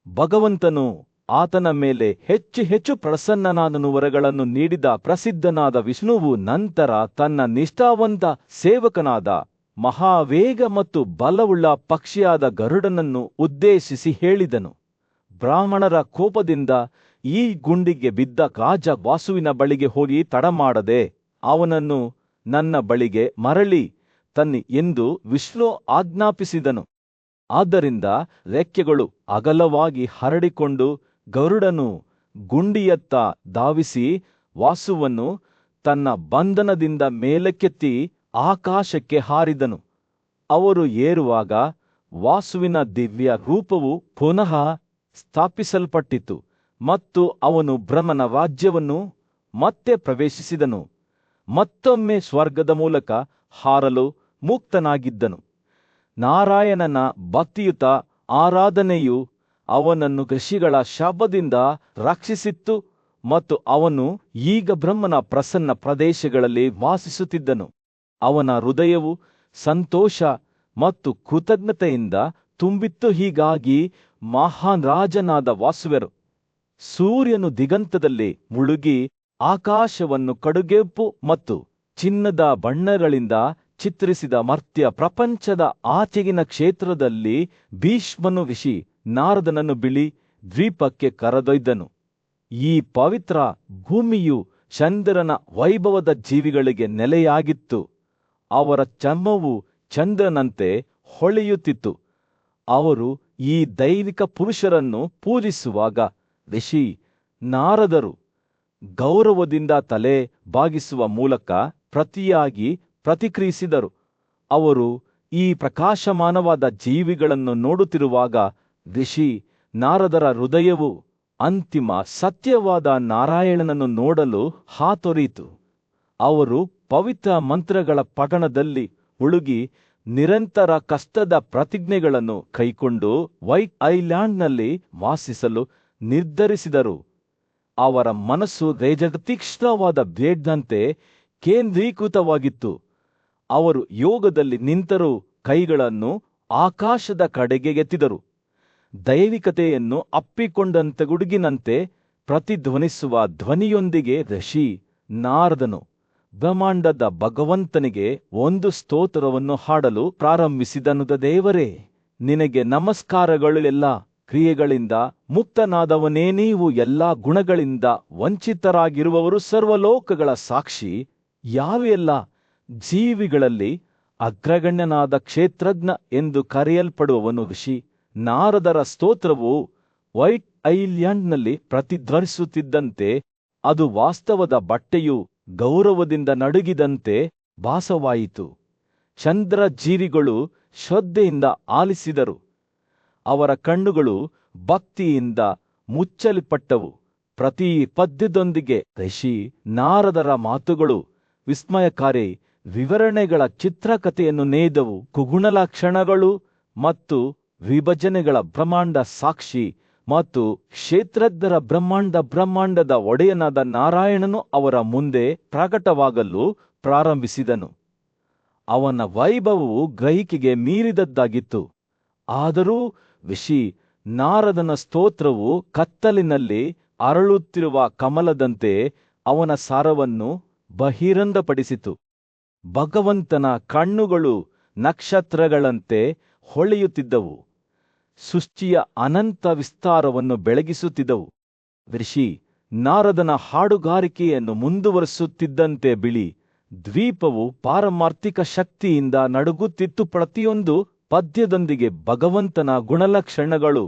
ಭಗವಂತನು ಆತನ ಮೇಲೆ ಹೆಚ್ಚು ಹೆಚ್ಚು ಪ್ರಸನ್ನನಾದನು. ವರಗಳನ್ನು ನೀಡಿದ ಪ್ರಸಿದ್ಧನಾದ ವಿಷ್ಣುವು ನಂತರ ತನ್ನ ನಿಷ್ಠಾವಂತ ಸೇವಕನಾದ ಮಹಾವೇಗ ಮತ್ತು ಬಲವುಳ್ಳ ಪಕ್ಷಿಯಾದ ಗರುಡನನ್ನು ಉದ್ದೇಶಿಸಿ ಹೇಳಿದನು, ಬ್ರಾಹ್ಮಣರ ಕೋಪದಿಂದ ಈ ಗುಂಡಿಗೆ ಬಿದ್ದ ರಾಜ ವಾಸುವಿನ ಬಳಿಗೆ ಹೋಗಿ ತಡಮಾಡದೆ ಅವನನ್ನು ನನ್ನ ಬಳಿಗೆ ಮರಳಿ ತನ್ನಿ ಎಂದು ವಿಷ್ಣು ಆಜ್ಞಾಪಿಸಿದನು. ಆದ್ದರಿಂದ ರೆಕ್ಕೆಗಳು ಅಗಲವಾಗಿ ಹರಡಿಕೊಂಡು ಗರುಡನು ಗುಂಡಿಯತ್ತ ಧಾವಿಸಿ ವಾಸುವನ್ನು ತನ್ನ ಬಂಧನದಿಂದ ಮೇಲಕ್ಕೆತ್ತಿ ಆಕಾಶಕ್ಕೆ ಹಾರಿದನು. ಅವರು ಏರುವಾಗ ವಾಸುವಿನ ದಿವ್ಯ ರೂಪವು ಪುನಃ ಸ್ಥಾಪಿಸಲ್ಪಟ್ಟಿತು ಮತ್ತು ಅವನು ಬ್ರಹ್ಮನ ರಾಜ್ಯವನ್ನು ಮತ್ತೆ ಪ್ರವೇಶಿಸಿದನು. ಮತ್ತೊಮ್ಮೆ ಸ್ವರ್ಗದ ಮೂಲಕ ಹಾರಲು ಮುಕ್ತನಾಗಿದ್ದನು. ನಾರಾಯಣನ ಭಕ್ತಿಯುತ ಆರಾಧನೆಯು ಅವನನ್ನು ಋಷಿಗಳ ಶಾಪದಿಂದ ರಕ್ಷಿಸಿತ್ತು ಮತ್ತು ಅವನು ಈಗ ಬ್ರಹ್ಮನ ಪ್ರಸನ್ನ ಪ್ರದೇಶಗಳಲ್ಲಿ ವಾಸಿಸುತ್ತಿದ್ದನು. ಅವನ ಹೃದಯವು ಸಂತೋಷ ಮತ್ತು ಕೃತಜ್ಞತೆಯಿಂದ ತುಂಬಿತ್ತು. ಹೀಗಾಗಿ ಮಹಾನ್ ರಾಜನಾದ ವಾಸುವೆರು ಸೂರ್ಯನು ದಿಗಂತದಲ್ಲಿ ಮುಳುಗಿ ಆಕಾಶವನ್ನು ಕಡುಗೆಂಪು ಮತ್ತು ಚಿನ್ನದ ಬಣ್ಣಗಳಿಂದ ಚಿತ್ರಿಸಿದ ಮರ್ತ್ಯ ಪ್ರಪಂಚದ ಆಚೆಗಿನ ಕ್ಷೇತ್ರದಲ್ಲಿ ಭೀಷ್ಮನು ಋಷಿ ನಾರದನನ್ನು ಬಿಳಿ ದ್ವೀಪಕ್ಕೆ ಕರೆದೊಯ್ದನು. ಈ ಪವಿತ್ರ ಭೂಮಿಯು ಚಂದ್ರನ ವೈಭವದ ಜೀವಿಗಳಿಗೆ ನೆಲೆಯಾಗಿತ್ತು. ಅವರ ಚರ್ಮವು ಚಂದ್ರನಂತೆ ಹೊಳೆಯುತ್ತಿತ್ತು. ಅವರು ಈ ದೈವಿಕ ಪುರುಷರನ್ನು ಪೂಜಿಸುವಾಗ ಋಷಿ ನಾರದರು ಗೌರವದಿಂದ ತಲೆ ಬಾಗಿಸುವ ಮೂಲಕ ಪ್ರತಿಕ್ರಿಯಿಸಿದರು. ಅವರು ಈ ಪ್ರಕಾಶಮಾನವಾದ ಜೀವಿಗಳನ್ನು ನೋಡುತ್ತಿರುವಾಗ ಋಷಿ ನಾರದರ ಹೃದಯವು ಅಂತಿಮ ಸತ್ಯವಾದ ನಾರಾಯಣನನ್ನು ನೋಡಲು ಹಾತೊರೆಯಿತು. ಅವರು ಪವಿತ್ರ ಮಂತ್ರಗಳ ಪಠಣದಲ್ಲಿ ಮುಳುಗಿ ನಿರಂತರ ಕಷ್ಟದ ಪ್ರತಿಜ್ಞೆಗಳನ್ನು ಕೈಕೊಂಡು ವೈಟ್ ಐಲ್ಯಾಂಡ್ನಲ್ಲಿ ವಾಸಿಸಲು ನಿರ್ಧರಿಸಿದರು. ಅವರ ಮನಸ್ಸು ತೀಕ್ಷ್ಣವಾದ ಬ್ಲೇಡ್ನಂತೆ ಕೇಂದ್ರೀಕೃತವಾಗಿತ್ತು. ಅವರು ಯೋಗದಲ್ಲಿ ನಿಂತರೂ ಕೈಗಳನ್ನು ಆಕಾಶದ ಕಡೆಗೆ ಎತ್ತಿದರು. ದೈವಿಕತೆಯನ್ನು ಅಪ್ಪಿಕೊಂಡಂತೆ ಗುಡುಗಿನಂತೆ ಪ್ರತಿಧ್ವನಿಸುವ ಧ್ವನಿಯೊಂದಿಗೆ ಋಷಿ ನಾರದನು ಬ್ರಹ್ಮಾಂಡದ ಭಗವಂತನಿಗೆ ಒಂದು ಸ್ತೋತ್ರವನ್ನು ಹಾಡಲು ಪ್ರಾರಂಭಿಸಿದನು. ದೇವರೇ, ನಿನಗೆ ನಮಸ್ಕಾರಗಳು. ಎಲ್ಲ ಕ್ರಿಯೆಗಳಿಂದ ಮುಕ್ತನಾದವನೇ ನೀವು. ಎಲ್ಲ ಗುಣಗಳಿಂದ ವಂಚಿತರಾಗಿರುವವರು, ಸರ್ವಲೋಕಗಳ ಸಾಕ್ಷಿ, ಯಾವೆಲ್ಲ ಜೀವಿಗಳಲ್ಲಿ ಅಗ್ರಗಣ್ಯನಾದ ಕ್ಷೇತ್ರಜ್ಞ ಎಂದು ಕರೆಯಲ್ಪಡುವವನು ಋಷಿ ನಾರದರ ಸ್ತೋತ್ರವು ವೈಟ್ ಐಲ್ಯಾಂಡ್ನಲ್ಲಿ ಪ್ರತಿಧ್ವನಿಸುತ್ತಿದ್ದಂತೆ ಅದು ವಾಸ್ತವದ ಬಟ್ಟೆಯು ಗೌರವದಿಂದ ನಡುಗಿದಂತೆ ಭಾಸವಾಯಿತು. ಚಂದ್ರಜೀವಿಗಳು ಶ್ರದ್ಧೆಯಿಂದ ಆಲಿಸಿದರು. ಅವರ ಕಣ್ಣುಗಳು ಭಕ್ತಿಯಿಂದ ಮುಚ್ಚಲ್ಪಟ್ಟವು. ಪ್ರತಿ ಪದ್ಯದೊಂದಿಗೆ ಋಷಿ ನಾರದರ ಮಾತುಗಳು ವಿಸ್ಮಯಕಾರಿ ವಿವರಣೆಗಳ ಚಿತ್ರಕಥೆಯನ್ನು ನೇಯ್ದವು. ಕುಗುಣಲಕ್ಷಣಗಳು ಮತ್ತು ವಿಭಜನೆಗಳ ಬ್ರಹ್ಮಾಂಡ ಸಾಕ್ಷಿ ಮತ್ತು ಕ್ಷೇತ್ರಜ್ಞರ ಬ್ರಹ್ಮಾಂಡದ ಒಡೆಯನಾದ ನಾರಾಯಣನು ಅವರ ಮುಂದೆ ಪ್ರಕಟವಾಗಲು ಪ್ರಾರಂಭಿಸಿದನು. ಅವನ ವೈಭವವು ಗ್ರಹಿಕೆಗೆ ಮೀರಿದದ್ದಾಗಿತ್ತು. ಆದರೂ ಋಷಿ ನಾರದನ ಸ್ತೋತ್ರವು ಕತ್ತಲಿನಲ್ಲಿ ಅರಳುತ್ತಿರುವ ಕಮಲದಂತೆ ಅವನ ಸಾರವನ್ನು ಬಹಿರಂಗಪಡಿಸಿತು. ಭಗವಂತನ ಕಣ್ಣುಗಳು ನಕ್ಷತ್ರಗಳಂತೆ ಹೊಳೆಯುತ್ತಿದ್ದವು. ಸೃಷ್ಟಿಯ ಅನಂತ ವಿಸ್ತಾರವನ್ನು ಬೆಳಗಿಸುತ್ತಿದ್ದವು. ಋಷಿ ನಾರದನ ಹಾಡುಗಾರಿಕೆಯನ್ನು ಮುಂದುವರಿಸುತ್ತಿದ್ದಂತೆ ಬಿಳಿ ದ್ವೀಪವು ಪಾರಮಾರ್ಥಿಕ ಶಕ್ತಿಯಿಂದ ನಡುಗುತ್ತಿತ್ತು. ಪ್ರತಿಯೊಂದು ಪದ್ಯದೊಂದಿಗೆ ಭಗವಂತನ ಗುಣಲಕ್ಷಣಗಳು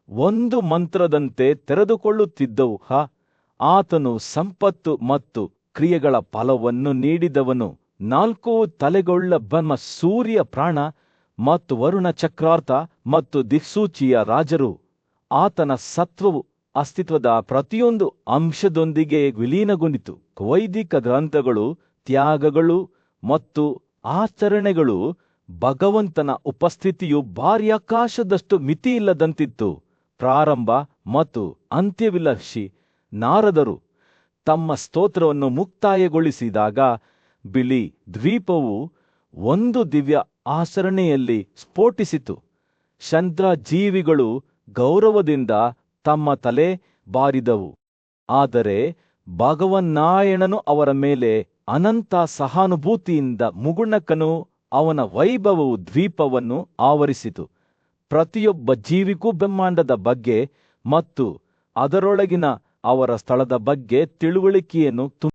ಒಂದು ಮಂತ್ರದಂತೆ ತೆರೆದುಕೊಳ್ಳುತ್ತಿದ್ದವು. ಆತನು ಸಂಪತ್ತು ಮತ್ತು ಕ್ರಿಯೆಗಳ ಫಲವನ್ನು ನೀಡಿದವನು. 4 ತಲೆಗಳುಳ್ಳ ಬ್ರಹ್ಮ, ಸೂರ್ಯ, ಪ್ರಾಣ ಮತ್ತು ವರುಣ, ಚಕ್ರಾರ್ಥ ಮತ್ತು ದಿಕ್ಸೂಚಿಯ ರಾಜರು. ಆತನ ಸತ್ವವು ಅಸ್ತಿತ್ವದ ಪ್ರತಿಯೊಂದು ಅಂಶದೊಂದಿಗೆ ವಿಲೀನಗೊಂಡಿತು. ವೈದಿಕ ಗ್ರಂಥಗಳು, ತ್ಯಾಗಗಳು ಮತ್ತು ಆಚರಣೆಗಳು ಭಗವಂತನ ಉಪಸ್ಥಿತಿಯು ಬಾಹ್ಯಾಕಾಶದಷ್ಟು ಮಿತಿಯಿಲ್ಲದಂತಿತ್ತು. ಪ್ರಾರಂಭ ಮತ್ತು ಅಂತ್ಯವಿಲ್ಲ. ಋಷಿ ನಾರದರು ತಮ್ಮ ಸ್ತೋತ್ರವನ್ನು ಮುಕ್ತಾಯಗೊಳಿಸಿದಾಗ ಬಿಳಿ ದ್ವೀಪವು ಒಂದು ದಿವ್ಯ ಆಚರಣೆಯಲ್ಲಿ ಸ್ಫೋಟಿಸಿತು. ಚಂದ್ರಜೀವಿಗಳು ಗೌರವದಿಂದ ತಮ್ಮ ತಲೆ ಬಾರಿದವು. ಆದರೆ ಭಗವನ್ನಾಯಣನು ಅವರ ಮೇಲೆ ಅನಂತ ಸಹಾನುಭೂತಿಯಿಂದ ಮುಗುಣಕನು ಅವನ ವೈಭವವು ದ್ವೀಪವನ್ನು ಆವರಿಸಿತು. ಪ್ರತಿಯೊಬ್ಬ ಜೀವಿಗೂ ಬ್ರಹ್ಮಾಂಡದ ಬಗ್ಗೆ ಮತ್ತು ಅದರೊಳಗಿನ ಅವರ ಸ್ಥಳದ ಬಗ್ಗೆ ತಿಳುವಳಿಕೆಯನ್ನು